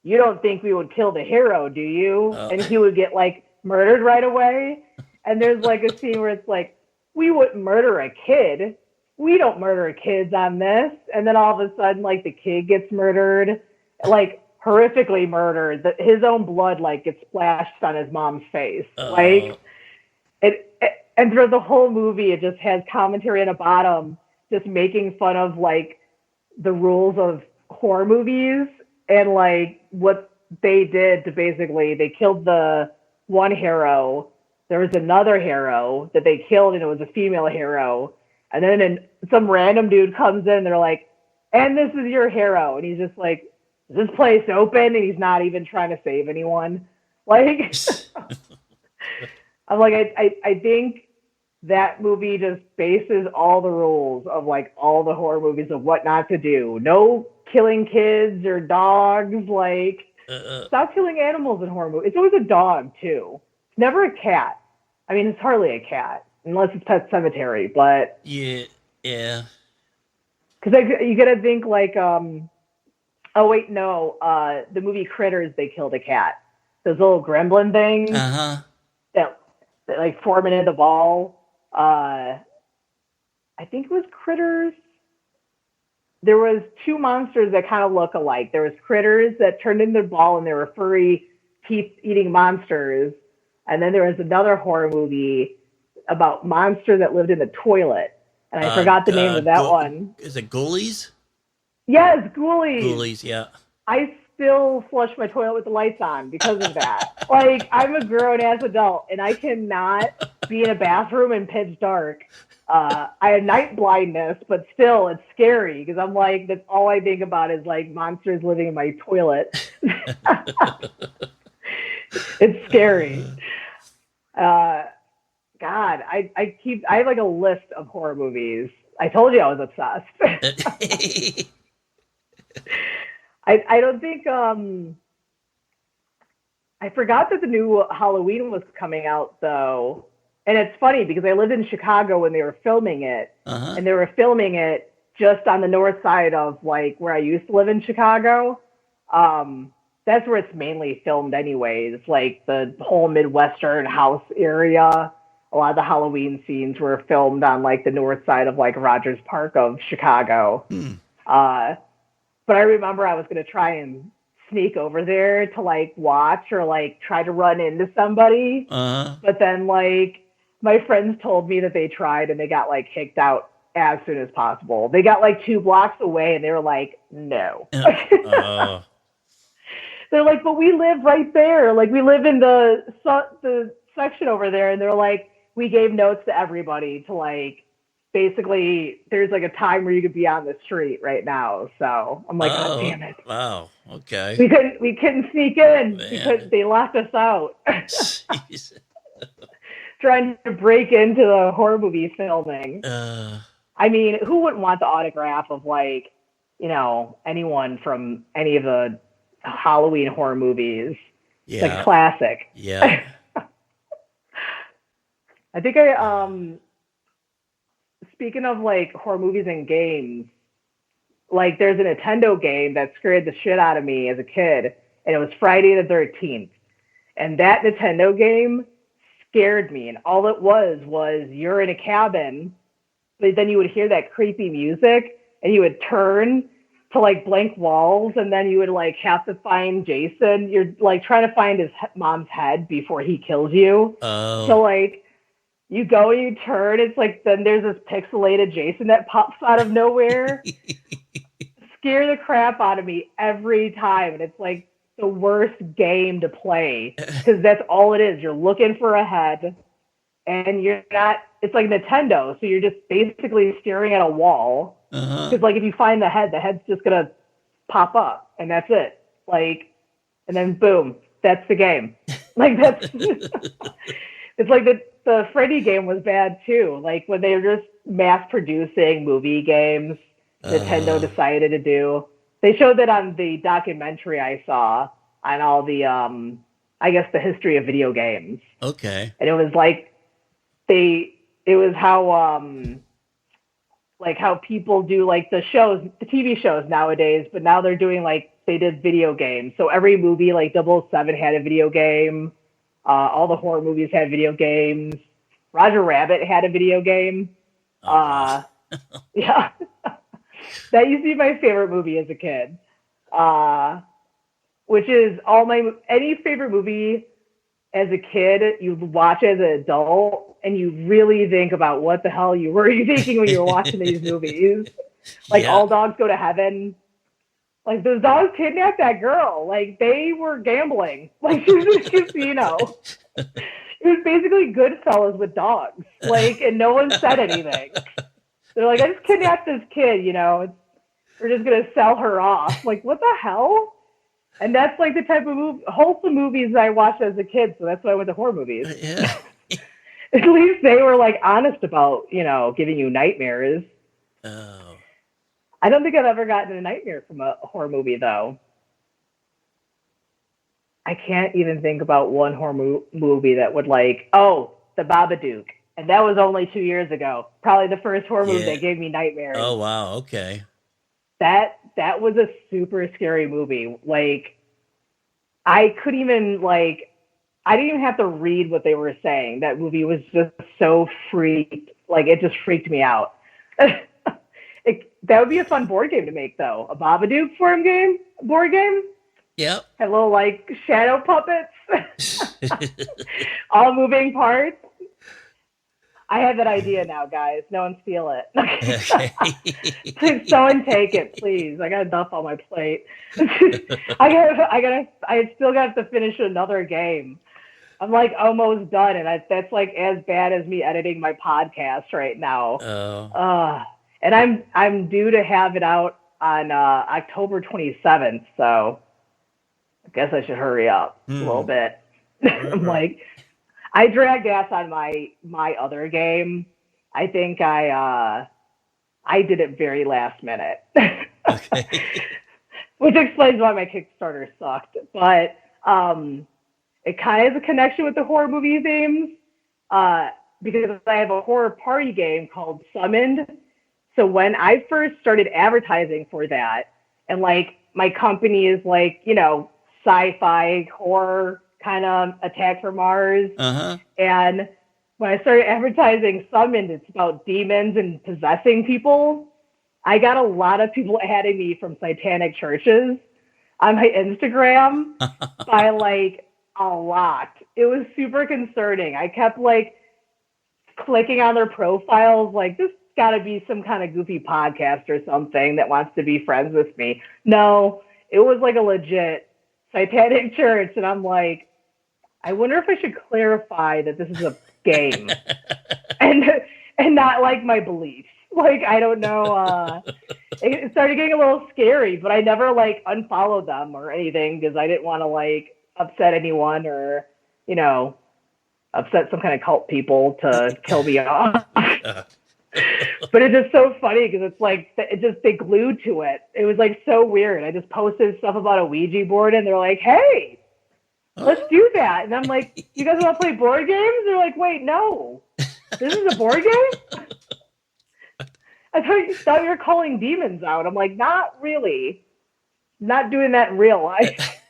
you don't think we would kill the hero, do you? And he would get like murdered right away. And there's like a scene where it's like, we wouldn't murder a kid. We don't murder kids on this. And then all of a sudden, like the kid gets murdered, like horrifically murdered. His own blood like gets splashed on his mom's face. Like and through the whole movie, it just has commentary on the bottom, just making fun of like the rules of horror movies and like what they did to basically, they killed the one hero. There was another hero that they killed, and it was a female hero. And then some random dude comes in, and they're like, and this is your hero. And he's just like, is this place open? And he's not even trying to save anyone. Like, I'm like, I think that movie just bases all the rules of like all the horror movies of what not to do. No killing kids or dogs. Like, stop killing animals in horror movies. It's always a dog, too. It's never a cat. I mean, it's hardly a cat, unless it's Pet Sematary, but... Yeah. Because you gotta think like, oh wait, no, the movie Critters, they killed a cat. Those little gremlin things that like form into the ball. I think it was Critters. There was two monsters that kind of look alike. There was Critters that turned into the ball, and they were furry, teeth-eating monsters. And then there was another horror movie about monsters that lived in the toilet. And I forgot the name of that one. Is it Ghoulies? Yes, Ghoulies. Ghoulies, yeah. I still flush my toilet with the lights on because of that. Like, I'm a grown-ass adult, and I cannot be in a bathroom in pitch dark. I have night blindness, but still, it's scary because I'm like, that's all I think about is like monsters living in my toilet. It's scary. God, I have like a list of horror movies. I told you I was obsessed. I don't think I forgot that the new Halloween was coming out though. And it's funny because I lived in Chicago when they were filming it, and they were filming it just on the north side of like where I used to live in Chicago. That's where it's mainly filmed anyways. It's like the whole Midwestern house area. A lot of the Halloween scenes were filmed on like the north side of like Rogers Park of Chicago. But I remember I was going to try and sneak over there to like watch or like try to run into somebody. But then like my friends told me that they tried and they got like kicked out as soon as possible. They got like 2 blocks away and they were like, no. They're like, but we live right there. Like we live in the section over there. And they're like, we gave notes to everybody to like, basically there's like a time where you could be on the street right now. So I'm like, oh damn it. Wow. Okay. We couldn't sneak in because they locked us out. Trying to break into the horror movie filming. I mean, who wouldn't want the autograph of like, you know, anyone from any of the Halloween horror movies? Yeah. It's like classic. Yeah. I think speaking of like horror movies and games, like there's a Nintendo game that scared the shit out of me as a kid, and it was Friday the 13th. And that Nintendo game scared me. And all it was you're in a cabin, but then you would hear that creepy music and you would turn to like blank walls, and then you would like have to find Jason. You're like trying to find his mom's head before he kills you. So like you go and you turn, it's like then there's this pixelated Jason that pops out of nowhere. Scare the crap out of me every time. And it's like the worst game to play because that's all it is. You're looking for a head and you're not, it's like Nintendo. So you're just basically staring at a wall. Because like if you find the head's just going to pop up and that's it. Like, and then boom, that's the game. Like that's, it's like the Freddy game was bad too. Like when they were just mass producing movie games, Nintendo decided to do. They showed that on the documentary I saw on all the, I guess the history of video games. Okay. And it was like it was how people do like the shows, the TV shows nowadays, but now they're doing like, they did video games. So every movie, like 007 had a video game. All the horror movies had video games. Roger Rabbit had a video game. Yeah. That used to be my favorite movie as a kid. Which is any favorite movie as a kid, you watch as an adult and you really think about what the hell you were thinking when you were watching these movies. Like All Dogs Go to Heaven Like, those dogs kidnapped that girl. Like, they were gambling. Like, she was in a casino. It was basically Goodfellas with dogs. Like, and no one said anything. They're like, I just kidnapped this kid, you know. We're just going to sell her off. Like, what the hell? And that's like the type of wholesome movies I watched as a kid. So that's why I went to horror movies. Yeah. At least they were like honest about, you know, giving you nightmares. Oh. I don't think I've ever gotten a nightmare from a horror movie, though. I can't even think about one horror movie that would like, oh, The Babadook. And that was only 2 years ago. Probably the first horror movie that gave me nightmares. Oh, wow. Okay. That was a super scary movie. Like, I couldn't even, like, I didn't even have to read what they were saying. That movie was just so freaked. Like, it just freaked me out. That would be a fun board game to make, though. A Babadook board game. Yep. Have little, like, shadow puppets. All moving parts. I have that idea now, guys. No one steal it. Please, someone take it, please. I got enough on my plate. I still got to finish another game. I'm like almost done, and that's like as bad as me editing my podcast right now. Oh. And I'm due to have it out on October 27th, so I guess I should hurry up a little bit. I'm like, I dragged ass on my other game. I think I did it very last minute, Okay. which explains why my Kickstarter sucked. But it kind of has a connection with the horror movie themes because I have a horror party game called Summoned. So when I first started advertising for that, and like my company is like, you know, sci-fi horror kind of Attack from Mars. Uh-huh. And when I started advertising Summoned, it's about demons and possessing people. I got a lot of people adding me from satanic churches on my Instagram by like a lot. It was super concerning. I kept like clicking on their profiles, like, this got to be some kind of goofy podcast or something that wants to be friends with me. No, it was like a legit satanic church. And I'm like, I wonder if I should clarify that this is a game and not like my beliefs. Like, I don't know. It started getting a little scary, but I never like unfollowed them or anything because I didn't want to like upset anyone or, you know, upset some kind of cult people to kill me off. But it's just so funny because it's like they glued to it. It was like so weird. I just posted stuff about a Ouija board and they're like, hey, let's do that. And I'm like, you guys want to play board games? They're like, wait, no. This is a board game? I thought you were calling demons out. I'm like, not really. Not doing that in real life.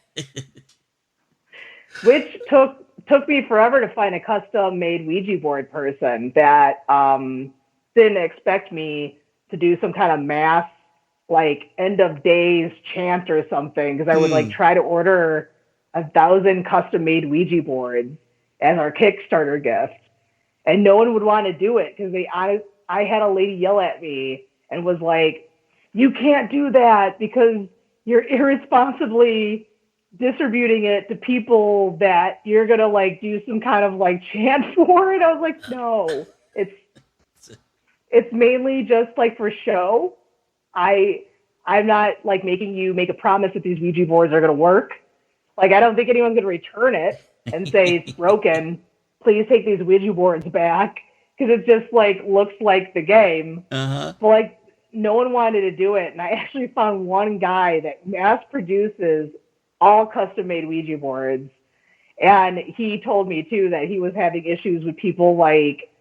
Which took me forever to find a custom-made Ouija board person that didn't expect me to do some kind of mass, like, end of days chant or something, because I would like try to order 1,000 custom-made Ouija boards as our Kickstarter gift, and no one would want to do it because I had a lady yell at me and was like, "You can't do that because you're irresponsibly distributing it to people that you're gonna like do some kind of like chant for." And I was like, "No, it's mainly just like for show. I'm not like making you make a promise that these Ouija boards are gonna work. Like, I don't think anyone's gonna return it and say it's broken. Please take these Ouija boards back." Because it just like looks like the game. Uh-huh. But like no one wanted to do it. And I actually found one guy that mass produces all custom made Ouija boards. And he told me too that he was having issues with people like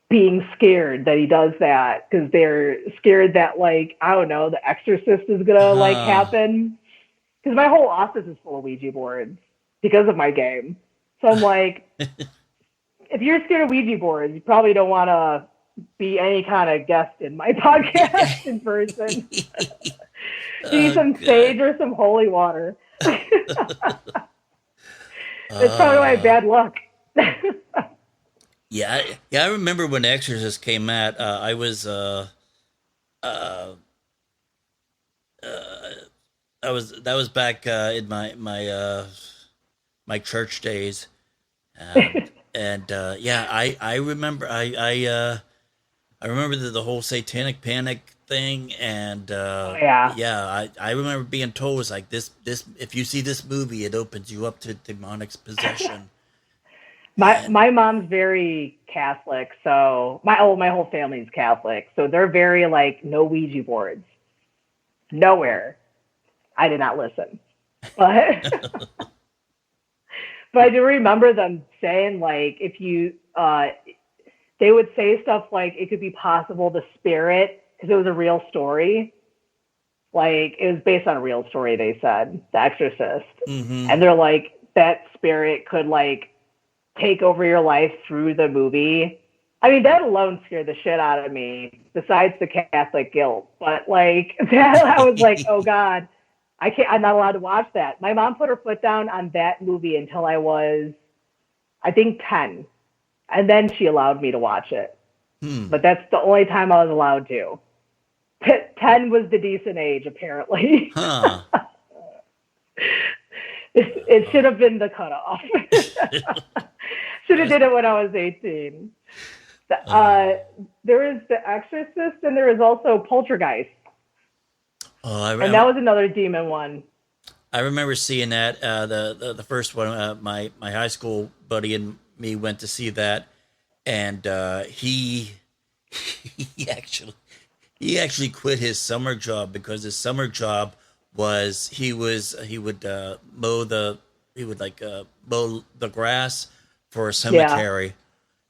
being scared that he does that because they're scared that like, I don't know, the exorcist is gonna like happen. Because my whole office is full of Ouija boards because of my game. So I'm like, if you're scared of Ouija boards, you probably don't want to be any kind of guest in my podcast in person. You need some sage or some holy water. It's probably my bad luck. Yeah, I remember when Exorcist came out. I was that was back in my church days, and yeah, I remember the whole satanic panic thing, and Oh yeah. yeah, I remember being told, it's like this if you see this movie, it opens you up to demonic possession. And My mom's very Catholic, so my whole family's Catholic, so they're very like no Ouija boards, nowhere. I did not listen, but but I do remember them saying like if you they would say stuff like it could be possible the spirit because it was a real story, like it was based on a real story. They said The Exorcist, hmm and they're like that spirit could like take over your life through the movie. I mean, that alone scared the shit out of me, besides the Catholic guilt. But like that, I was like, oh God, I can't, I'm not allowed to watch that. My mom put her foot down on that movie until I was, I think, 10. And then she allowed me to watch it. hmm. But that's the only time I was allowed to. 10 was the decent age, apparently. Huh. It should have been the cutoff. Should have did it when I was 18. uh, There is The Exorcist, and there is also Poltergeist, oh, and that was another demon one. I remember seeing that the first one. My high school buddy and me went to see that, and he actually he actually quit his summer job because his summer job was he would he would like mow the grass for a Yeah. cemetery.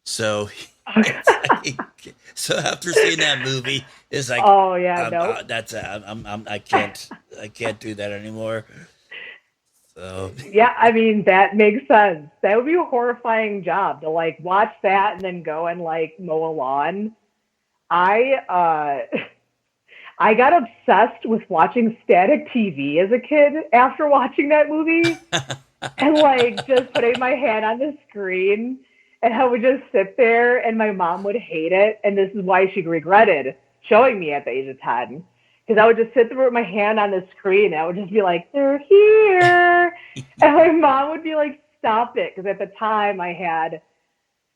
So it's like, so after seeing that movie, it's like Oh yeah, no. that's I can't do that anymore. So Yeah, I mean that makes sense. That would be a horrifying job to like watch that and then go and like mow a lawn. I I got obsessed with watching static TV as a kid after watching that movie, and like just putting my hand on the screen, and I would just sit there and my mom would hate it, and this is why she regretted showing me at the age of 10, because I would just sit there with my hand on the screen and I would just be like, they're here, and my mom would be like, stop it, because at the time I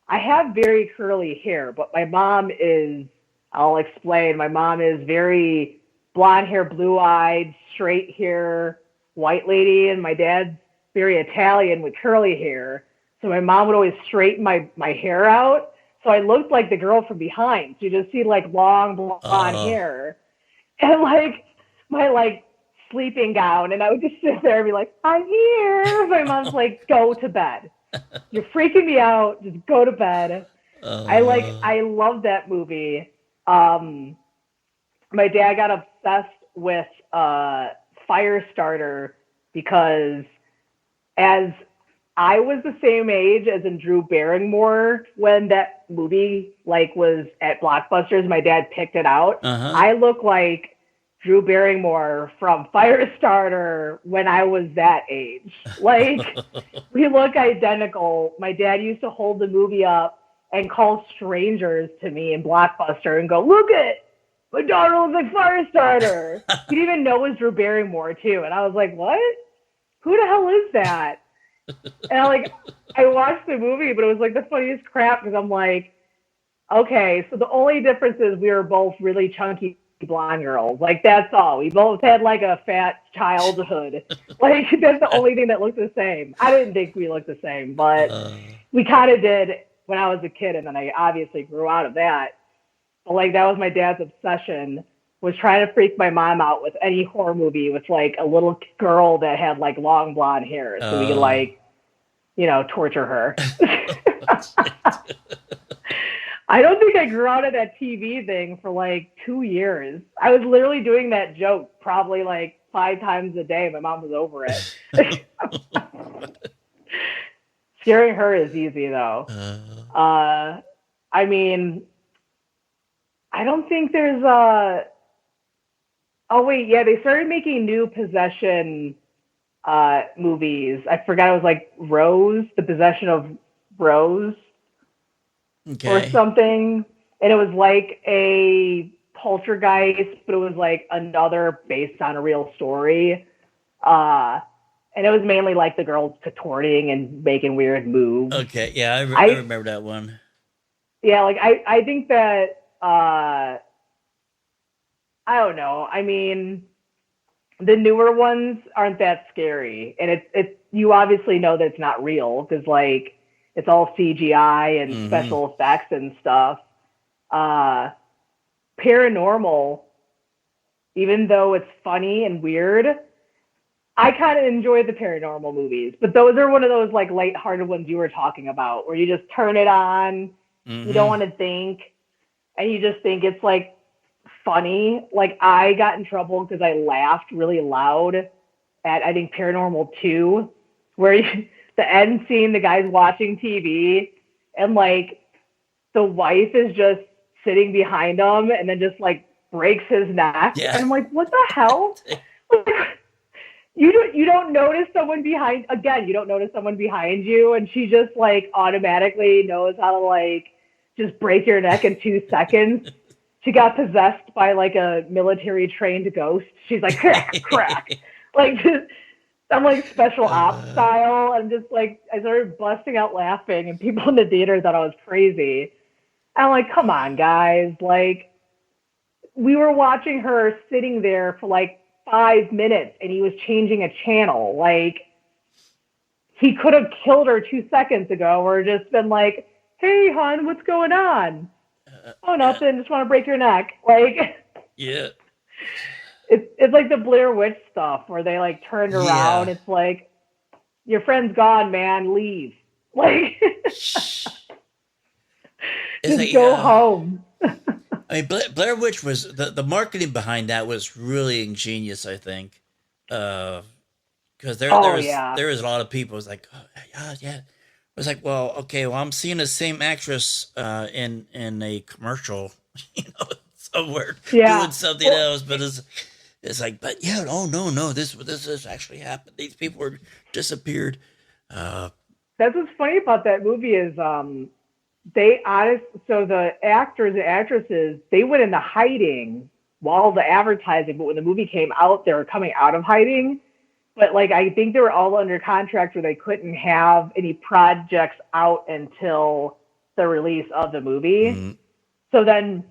have very curly hair, but my mom is, I'll explain, my mom is very blonde hair, blue eyed, straight hair, white lady, and my dad's very Italian with curly hair. So my mom would always straighten my hair out. So I looked like the girl from behind. So you just see like long blonde uh, hair and like my like sleeping gown. And I would just sit there and be like, I'm here. My mom's like, go to bed. You're freaking me out. Just go to bed. uh, I love that movie. My dad got obsessed with Firestarter because as I was the same age as in Drew Barrymore when that movie like was at Blockbusters. My dad picked it out. uh-huh. I look like Drew Barrymore from Firestarter when I was that age. Like we look identical. My dad used to hold the movie up and call strangers to me in Blockbuster and go, "Look it, my daughter looks like Firestarter." He didn't even know it was Drew Barrymore too, and I was like, "What? Who the hell is that?" And I watched the movie, but it was like the funniest crap because I'm like, okay, so the only difference is we were both really chunky blonde girls. Like that's all. We both had like a fat childhood. Like that's the only thing that looked the same. I didn't think we looked the same, but uh, we kind of did when I was a kid, and then I obviously grew out of that. But like that was my dad's obsession, was trying to freak my mom out with any horror movie with like a little girl that had like long blonde hair, so we could like, you know, torture her. I don't think I grew out of that TV thing for like 2 years. I was literally doing that joke probably like 5 times a day. My mom was over it. Scaring her is easy though. I mean, I don't think there's a. Oh wait, yeah, they started making new possession movies. I forgot it was like Rose, the possession of Rose, or okay. something. And it was like a poltergeist, but it was like another based on a real story. And it was mainly like the girls contorting and making weird moves. Okay, yeah, I remember that one. Yeah, like I think that I don't know. I mean, the newer ones aren't that scary, and it's you obviously know that it's not real because like it's all CGI and special effects and stuff. Paranormal, even though it's funny and weird, I kind of enjoy the paranormal movies, but those are one of those like lighthearted ones you were talking about, where you just turn it on, you don't want to think, and you just think it's like funny. Like I got in trouble because I laughed really loud at I think Paranormal 2, where the end scene, the guy's watching TV, and like the wife is just sitting behind him, and then just like breaks his neck, and I'm like, what the hell? You don't notice someone behind you don't notice someone behind you, and she just like automatically knows how to like just break your neck in 2 seconds. She got possessed by like a military trained ghost. She's like crack, crack. Like just I'm like special ops style. I'm just like I started busting out laughing, and people in the theater thought I was crazy. I'm like, come on, guys. Like we were watching her sitting there for like 5 minutes, and he was changing a channel. Like he could have killed her 2 seconds ago, or just been like, "Hey, hon, what's going on?" Oh, nothing. Just want to break your neck. Like, yeah, it's like the Blair Witch stuff where they like turned around. It's like your friend's gone, man. Leave. Like, just like, go home. I mean, Blair Witch was the marketing behind that was really ingenious. I think because there was a lot of people. It was like, oh, yeah. It was like, well, okay, well, I'm seeing the same actress in a commercial, somewhere doing something else, but it's like, but yeah, oh no, this has actually happened. These people were disappeared. That's what's funny about that movie is so the actors and actresses, they went into hiding while the advertising, but when the movie came out, they were coming out of hiding. But like I think they were all under contract where they couldn't have any projects out until the release of the movie. So then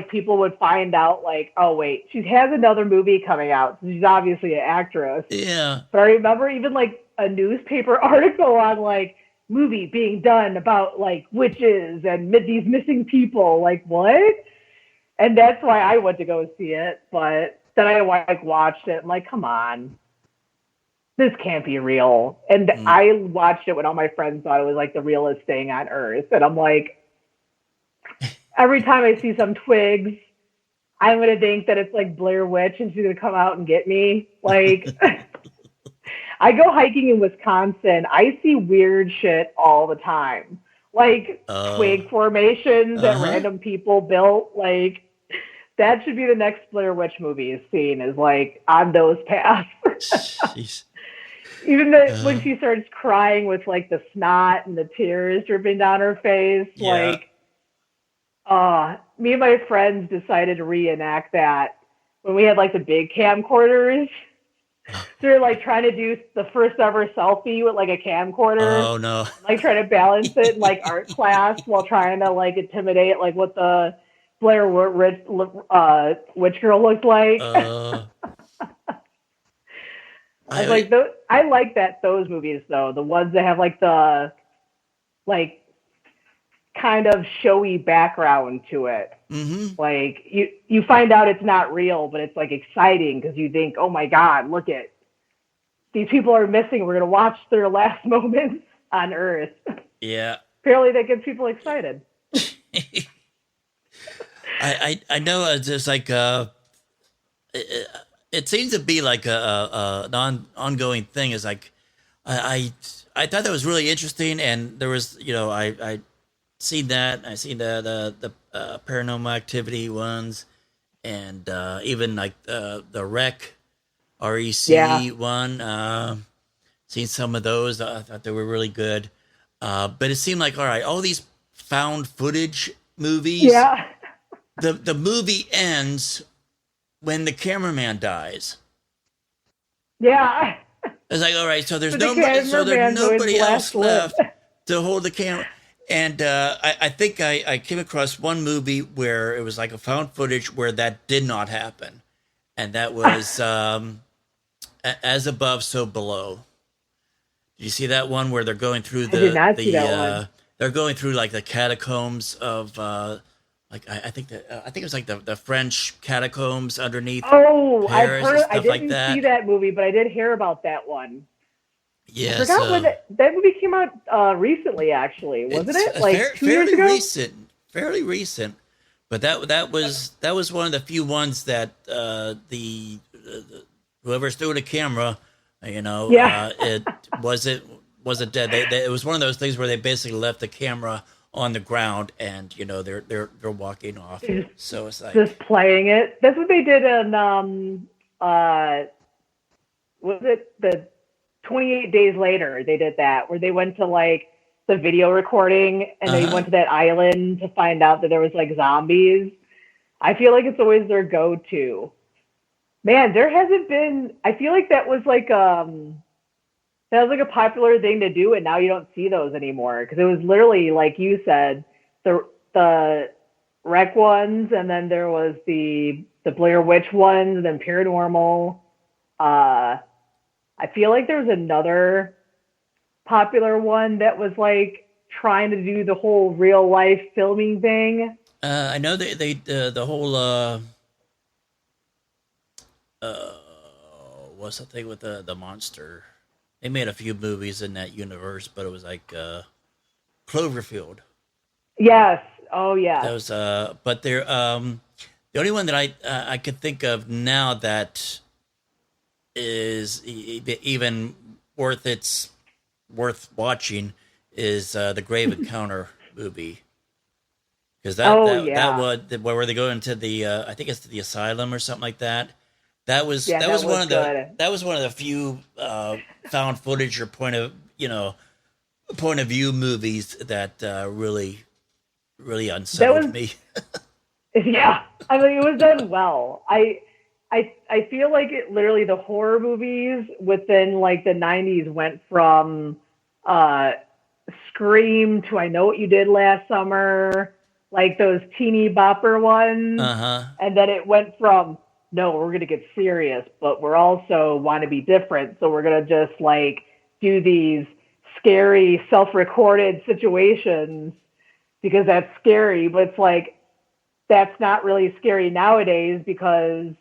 people would find out like, oh wait, she has another movie coming out. So she's obviously an actress. Yeah. But I remember even like a newspaper article on like movie being done about like witches and these missing people. Like what? And that's why I went to go see it. But then I like watched it. I'm like, come on. This can't be real. And I watched it when all my friends thought it was like the realest thing on earth. And I'm like, every time I see some twigs, I'm going to think that it's like Blair Witch and she's going to come out and get me. Like, I go hiking in Wisconsin. I see weird shit all the time. Like twig formations that random people built. Like, that should be the next Blair Witch movie scene is like on those paths. Jeez. Even when she starts crying with like the snot and the tears dripping down her face, like, me and my friends decided to reenact that when we had like the big camcorders. So we're like trying to do the first ever selfie with like a camcorder. Oh no! Like trying to balance it in like art class while trying to like intimidate like what the Blair Witch girl looked like. I was like, I like those movies though. The ones that have like the like kind of showy background to it. Like you find out it's not real, but it's like exciting because you think, oh my God, look at these people are missing. We're gonna watch their last moments on Earth. Yeah. Apparently that gets people excited. I know it's just like it seems to be like an ongoing thing. Is like I thought that was really interesting, and there was I seen that. I seen the Paranormal Activity ones, and even like the REC one. Seen some of those. I thought they were really good. But it seemed like all these found footage movies. Yeah. The movie ends when the cameraman dies. Yeah. It's like, all right, so there's The nobody, so there's cameraman's always nobody else left. left to hold the camera. And I think I came across one movie where it was like a found footage where that did not happen, and that was As Above, So Below. Did you see that one where they're going through I did not see that one. they're going through like the catacombs of like I think it was like the French catacombs underneath Oh, I've Paris and heard. I stuff like didn't see that. that movie, but I did hear about that one. I Yeah, forgot when so that movie came out recently. Actually, wasn't it's it like 2 years fairly ago? recent, fairly recent. But that was one of the few ones that whoever's doing the camera, Yeah. it wasn't dead. It was one of those things where they basically left the camera on the ground, and they're walking off. So it's like, Just playing it. That's what they did in was it the 28 Days Later? They did that where they went to like the video recording and they uh-huh. went to that island to find out that there was like zombies. I feel like it's always their go-to. Man, there hasn't been. I feel like that was like a popular thing to do, and now you don't see those anymore because it was literally like you said, the rec ones, and then there was the Blair Witch ones, and then paranormal. Uh, I feel like there was another popular one that was like trying to do the whole real life filming thing. I know they the whole uh, what's the thing with the monster? They made a few movies in that universe, but it was like Cloverfield. Yes. Oh, yes. That was but they're the only one that I could think of now that is even worth watching is the Grave Encounter movie, because Oh, that yeah. was where they go into the I think it's the asylum or something like that. Yeah, That that was was one of good. the few found footage or point of view movies that really That unsettled was me. Yeah, I mean, it was done well. I feel like it literally the horror movies within like the 90s went from uh Scream to I Know What You Did Last Summer, like those teeny bopper ones, Uh huh. and then it went from no, we're gonna get serious, but we're also want to be different, so we're gonna just like do these scary self-recorded situations because that's scary, but it's like that's not really scary nowadays because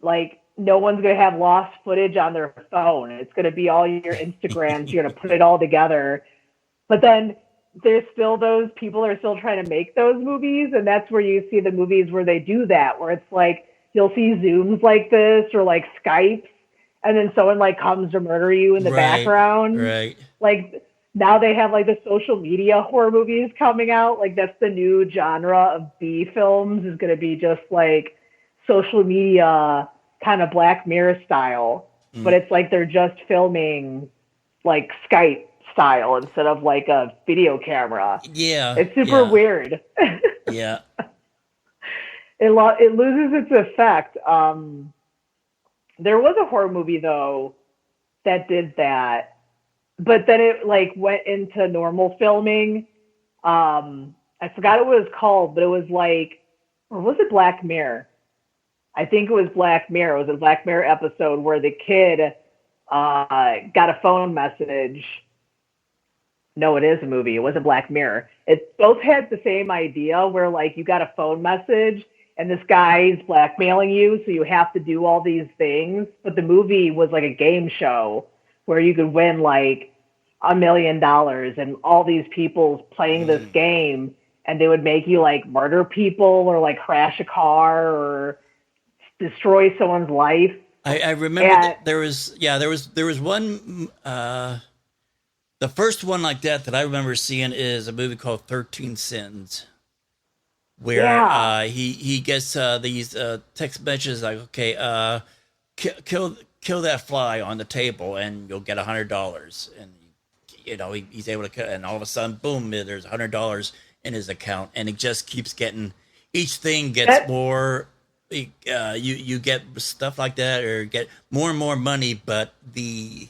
like no one's going to have lost footage on their phone. It's going to be all your Instagrams. You're going to put it all together. But then there's still those people are still trying to make those movies. And that's where you see the movies where they do that, where it's like you'll see Zooms like this or like Skypes. And then someone like comes to murder you in the Right. background. Right. Like now they have like the social media horror movies coming out. Like that's the new genre of B films is going to be just like social media kind of Black Mirror style, but Mm. it's like they're just filming like Skype style instead of like a video camera. Yeah. It's super Yeah. weird. Yeah. It loses its effect. There was a horror movie though that did that, but then it like went into normal filming. I forgot what it was called, but it was like, or was it Black Mirror? I think it was Black Mirror. It was a Black Mirror episode where the kid got a phone message. No, it is a movie. It wasn't Black Mirror. It both had the same idea where like you got a phone message and this guy's blackmailing you, so you have to do all these things. But the movie was like a game show where you could win like $1 million and all these people playing this Mm. game and they would make you like murder people or like crash a car or destroy someone's life. I remember And that there was one the first one like that I remember seeing is a movie called 13 Sins, where yeah, he gets these text messages like, okay, kill that fly on the table and you'll get $100. And he's able to cut, and all of a sudden, boom, there's $100 in his account, and it just keeps getting, each thing gets that more you get stuff like that or get more and more money, but the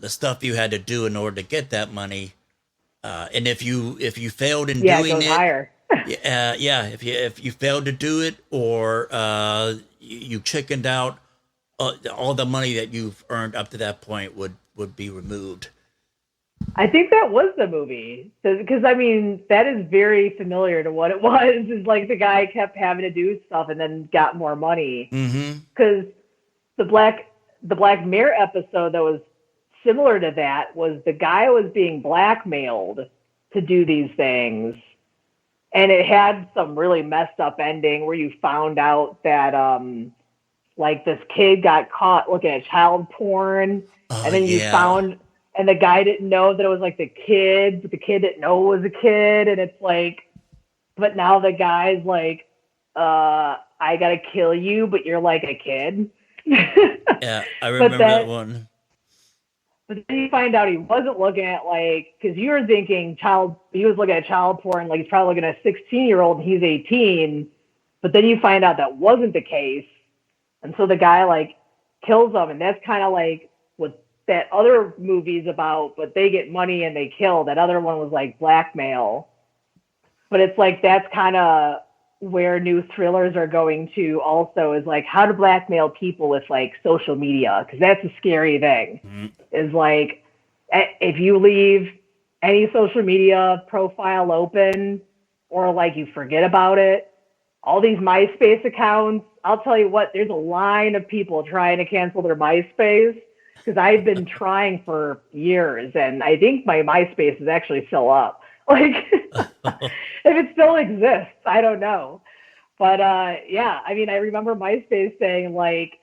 stuff you had to do in order to get that money, and if you failed in Yeah, it doing goes it, higher. if you failed to do it or you chickened out, all the money that you've earned up to that point would be removed. I think that was the movie because I mean that is very familiar to what it was. Is like the guy kept having to do stuff and then got more money Mm-hmm. because the Black Mirror episode that was similar to that was the guy was being blackmailed to do these things, and it had some really messed up ending where you found out that like this kid got caught looking at child porn, Oh and then you yeah. found and the guy didn't know that it was like the kid, but the kid didn't know it was a kid, and it's like, but now the guy's like, I gotta kill you, but you're like a kid. Yeah, I remember that one. But then you find out he wasn't looking at like, because you were thinking he was looking at child porn, like he's probably looking at a 16-year-old and he's 18. But then you find out that wasn't the case. And so the guy like kills him. And that's kind of like what that other movie's about, but they get money and they kill. That other one was like blackmail. But it's like, that's kind of where new thrillers are going to also is like how to blackmail people with like social media. Cause that's a scary thing. Mm-hmm. Is like, if you leave any social media profile open or like you forget about it, all these MySpace accounts, I'll tell you what, there's a line of people trying to cancel their MySpace because I've been trying for years and I think my MySpace is actually still up. Like, if it still exists, I don't know. But yeah, I mean, I remember MySpace saying like,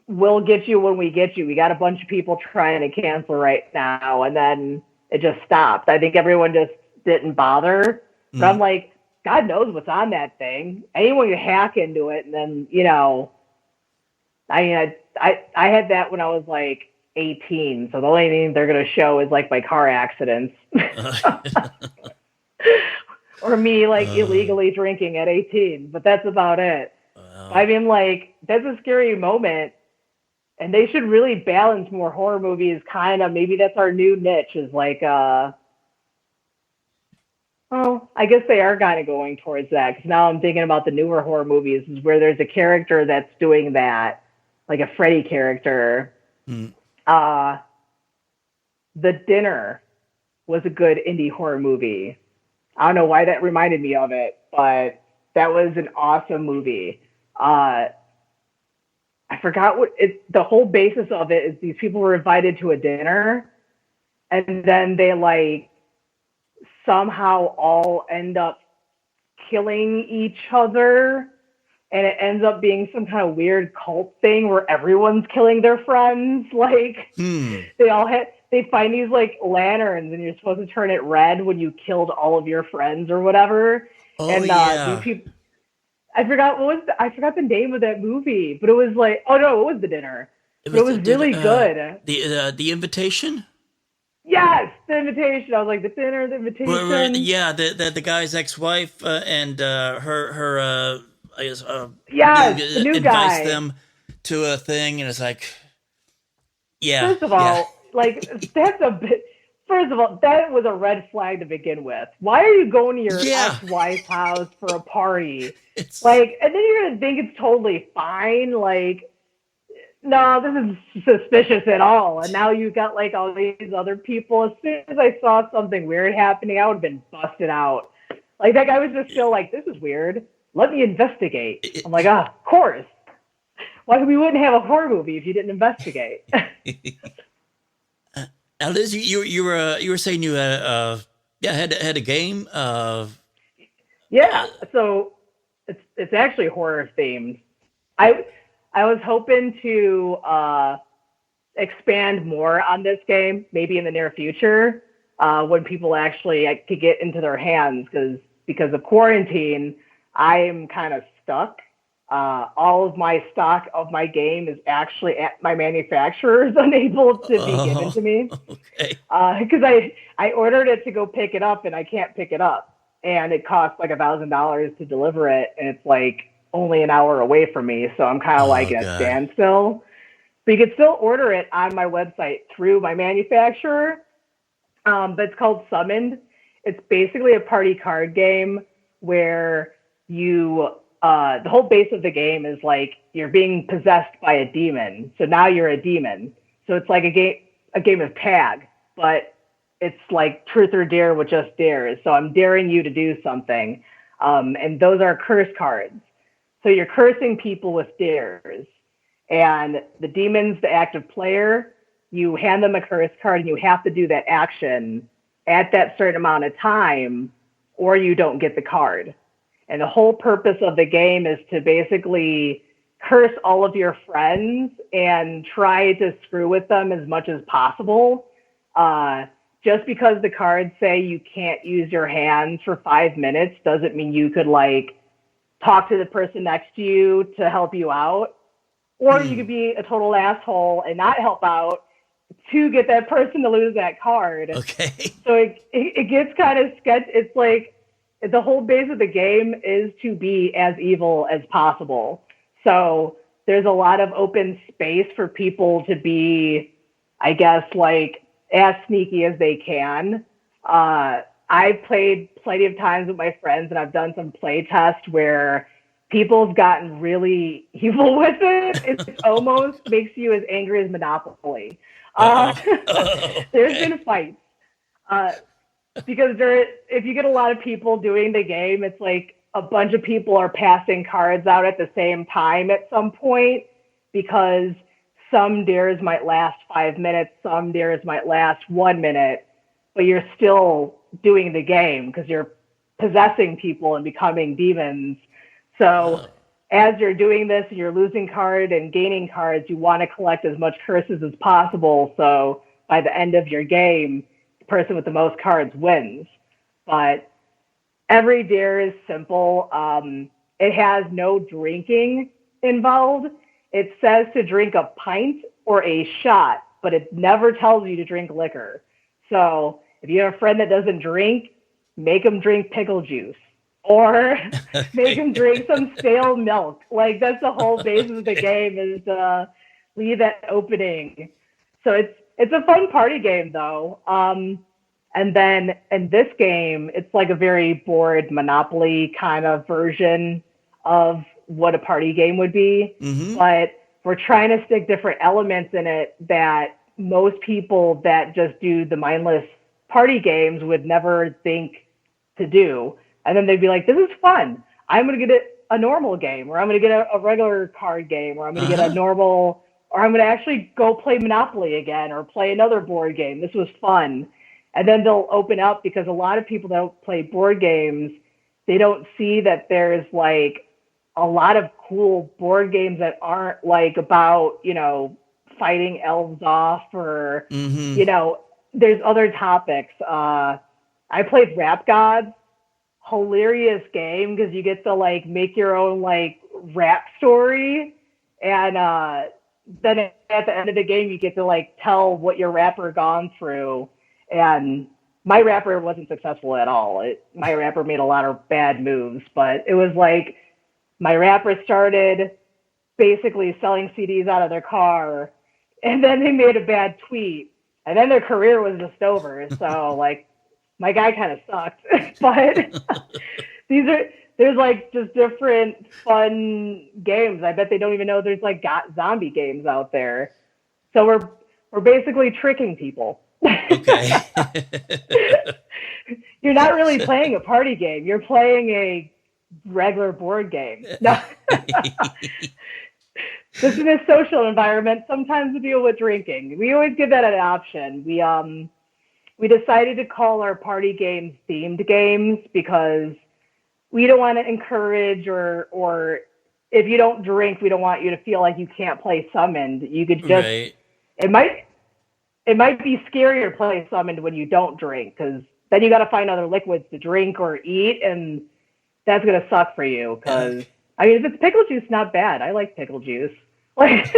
we'll get you when we get you. We got a bunch of people trying to cancel right now. And then it just stopped. I think everyone just didn't bother. But I'm like, God knows what's on that thing. Anyone can hack into it. And then, you know, I mean, I had that when I was like 18. So the only thing they're going to show is like my car accidents. Or me like illegally drinking at 18. But that's about it. I mean, like, that's a scary moment. And they should really balance more horror movies, kind of. Maybe that's our new niche is like, I guess they are kind of going towards that. Because now I'm thinking about the newer horror movies is where there's a character that's doing that, like a Freddy character. The Dinner was a good indie horror movie. I don't know why that reminded me of it, but that was an awesome movie. I forgot the whole basis of it is these people were invited to a dinner and then they like somehow all end up killing each other and it ends up being some kind of weird cult thing where everyone's killing their friends. Like they find these like lanterns and you're supposed to turn it red when you killed all of your friends or whatever. These people, I forgot the name of that movie, but it was like, oh no, it was The Dinner. It was really good. The Invitation? Yes, The Invitation. I was like, The Dinner, The Invitation. Yeah, the guy's ex-wife and her I guess the new invites guy. them to a thing, and it's like, yeah. First of all, like that's a bit. First of all, that was a red flag to begin with. Why are you going to your ex-wife's house for a party? Like, and then you're gonna think it's totally fine. Like, no, this is suspicious at all. And now you got like all these other people. As soon as I saw something weird happening, I would have been busted out. Like that guy was just still like, this is weird. Let me investigate. I'm like, of course. Why we wouldn't have a horror movie if you didn't investigate? Now, Liz, you were saying you had had a game. Yeah, so it's actually horror themed. I was hoping to expand more on this game, maybe in the near future, when people actually could get into their hands, because of quarantine, I am kind of stuck. All of my stock of my game is actually at my manufacturers, unable to be given to me. Okay. Because I ordered it to go pick it up and I can't pick it up, and it costs like $1,000 to deliver it, and it's like only an hour away from me, so I'm kind of like at a standstill. But you can still order it on my website through my manufacturer. But it's called Summoned. It's basically a party card game where you, the whole base of the game is like you're being possessed by a demon. So now you're a demon. So it's like a game of tag, but it's like truth or dare with just dares. So I'm daring you to do something. And those are curse cards. So you're cursing people with dares. And the demon's the active player. You hand them a curse card and you have to do that action at that certain amount of time or you don't get the card. And the whole purpose of the game is to basically curse all of your friends and try to screw with them as much as possible. Just because the cards say you can't use your hands for 5 minutes doesn't mean you could like talk to the person next to you to help you out. Or you could be a total asshole and not help out to get that person to lose that card. Okay. So it gets kind of sketch. It's like the whole base of the game is to be as evil as possible. So there's a lot of open space for people to be, I guess, like as sneaky as they can. I've played plenty of times with my friends and I've done some play tests where people's gotten really evil with it. It almost makes you as angry as Monopoly. There's been fights. Because if you get a lot of people doing the game, it's like a bunch of people are passing cards out at the same time at some point because some dares might last 5 minutes, some dares might last 1 minute, but you're still doing the game because you're possessing people and becoming demons. So as you're doing this and you're losing cards and gaining cards, you want to collect as much curses as possible. So by the end of your game, the person with the most cards wins. But every dare is simple. It has no drinking involved. It says to drink a pint or a shot, but it never tells you to drink liquor. So if you have a friend that doesn't drink, make them drink pickle juice. Or make them drink some stale milk. Like, that's the whole basis of the game, is leave that opening. So it's a fun party game, though. And then in this game, it's like a very bored Monopoly kind of version of what a party game would be. Mm-hmm. But we're trying to stick different elements in it that most people that just do the mindless party games would never think to do. And then they'd be like, this is fun. I'm going to get a normal game, or I'm going to get a regular card game, or I'm going to get a normal, or I'm going to actually go play Monopoly again, or play another board game. This was fun. And then they'll open up, because a lot of people that don't play board games, they don't see that there's like a lot of cool board games that aren't like about, fighting elves off, or, there's other topics. I played Rap Gods. Hilarious game, because you get to like make your own like rap story, and then at the end of the game you get to like tell what your rapper gone through. And my rapper wasn't successful at all. My rapper made a lot of bad moves, but it was like my rapper started basically selling CDs out of their car, and then they made a bad tweet, and then their career was just over. So like, my guy kind of sucked. But there's like just different fun games. I bet they don't even know there's like zombie games out there. So we're basically tricking people. Okay. You're not really playing a party game. You're playing a regular board game. No. This is a social environment. Sometimes we deal with drinking. We always give that an option. We decided to call our party games themed games because we don't want to encourage or if you don't drink, we don't want you to feel like you can't play Summoned. You could just, right. It might be scarier to play Summoned when you don't drink, because then you got to find other liquids to drink or eat, and that's going to suck for you. Because, I mean, if it's pickle juice, not bad. I like pickle juice. Like,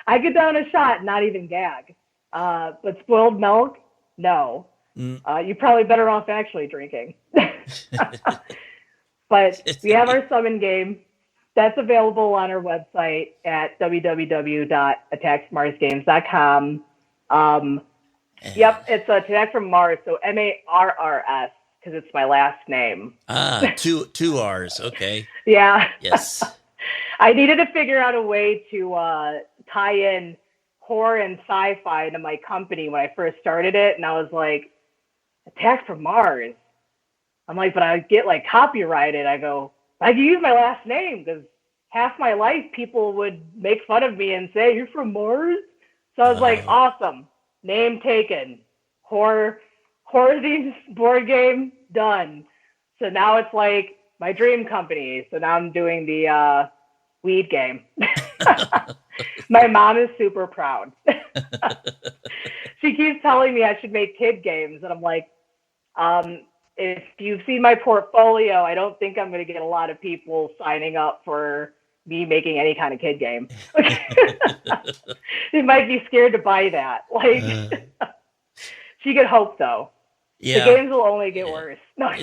I could down a shot and not even gag. But spoiled milk, no. You're probably better off actually drinking. But we have our summon game. that's available on our website at www.attacksmarsgames.com. Yep, it's Attack from Mars, so Marrs, because it's my last name. Two R's. Okay. Yeah. Yes. I needed to figure out a way to tie in horror and sci-fi to my company when I first started it, and I was like, Attack from Mars. I'm like, but I get like copyrighted. I go, I can use my last name because half my life people would make fun of me and say, you're from Mars? So I was like, awesome. Name taken. Horror Thieves board game done. So now it's like my dream company. So now I'm doing the weed game. My mom is super proud. She keeps telling me I should make kid games. And I'm like, if you've seen my portfolio, I don't think I'm going to get a lot of people signing up for me making any kind of kid game. They might be scared to buy that. Like, she could hope, though. Yeah. The games will only get worse. No.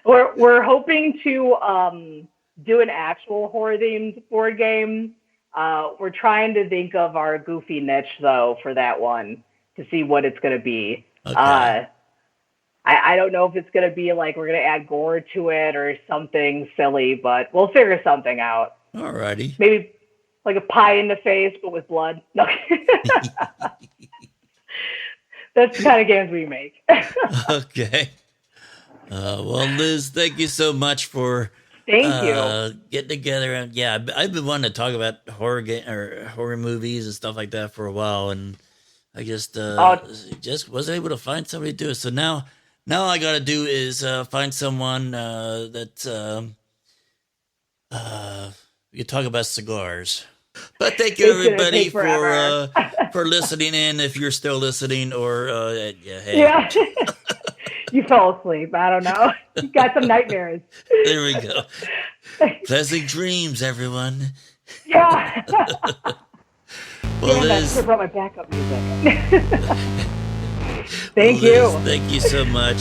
We're hoping to do an actual horror-themed board game. We're trying to think of our goofy niche, though, for that one to see what it's going to be. Okay. I don't know if it's going to be like we're going to add gore to it or something silly, but we'll figure something out. Alrighty. Maybe like a pie in the face, but with blood. No. That's the kind of games we make. Okay. Well, Liz, thank you so much for getting together. And yeah, I've been wanting to talk about horror movies and stuff like that for a while, and I just wasn't able to find somebody to do it. So now I got to do is find someone that we can talk about cigars. But thank you everybody for listening in. If you're still listening, or yeah, you fell asleep. I don't know. You got some nightmares. There we go. Pleasant dreams, everyone. Yeah. Well, Liz, I brought my backup music. Thank you. Thank you so much.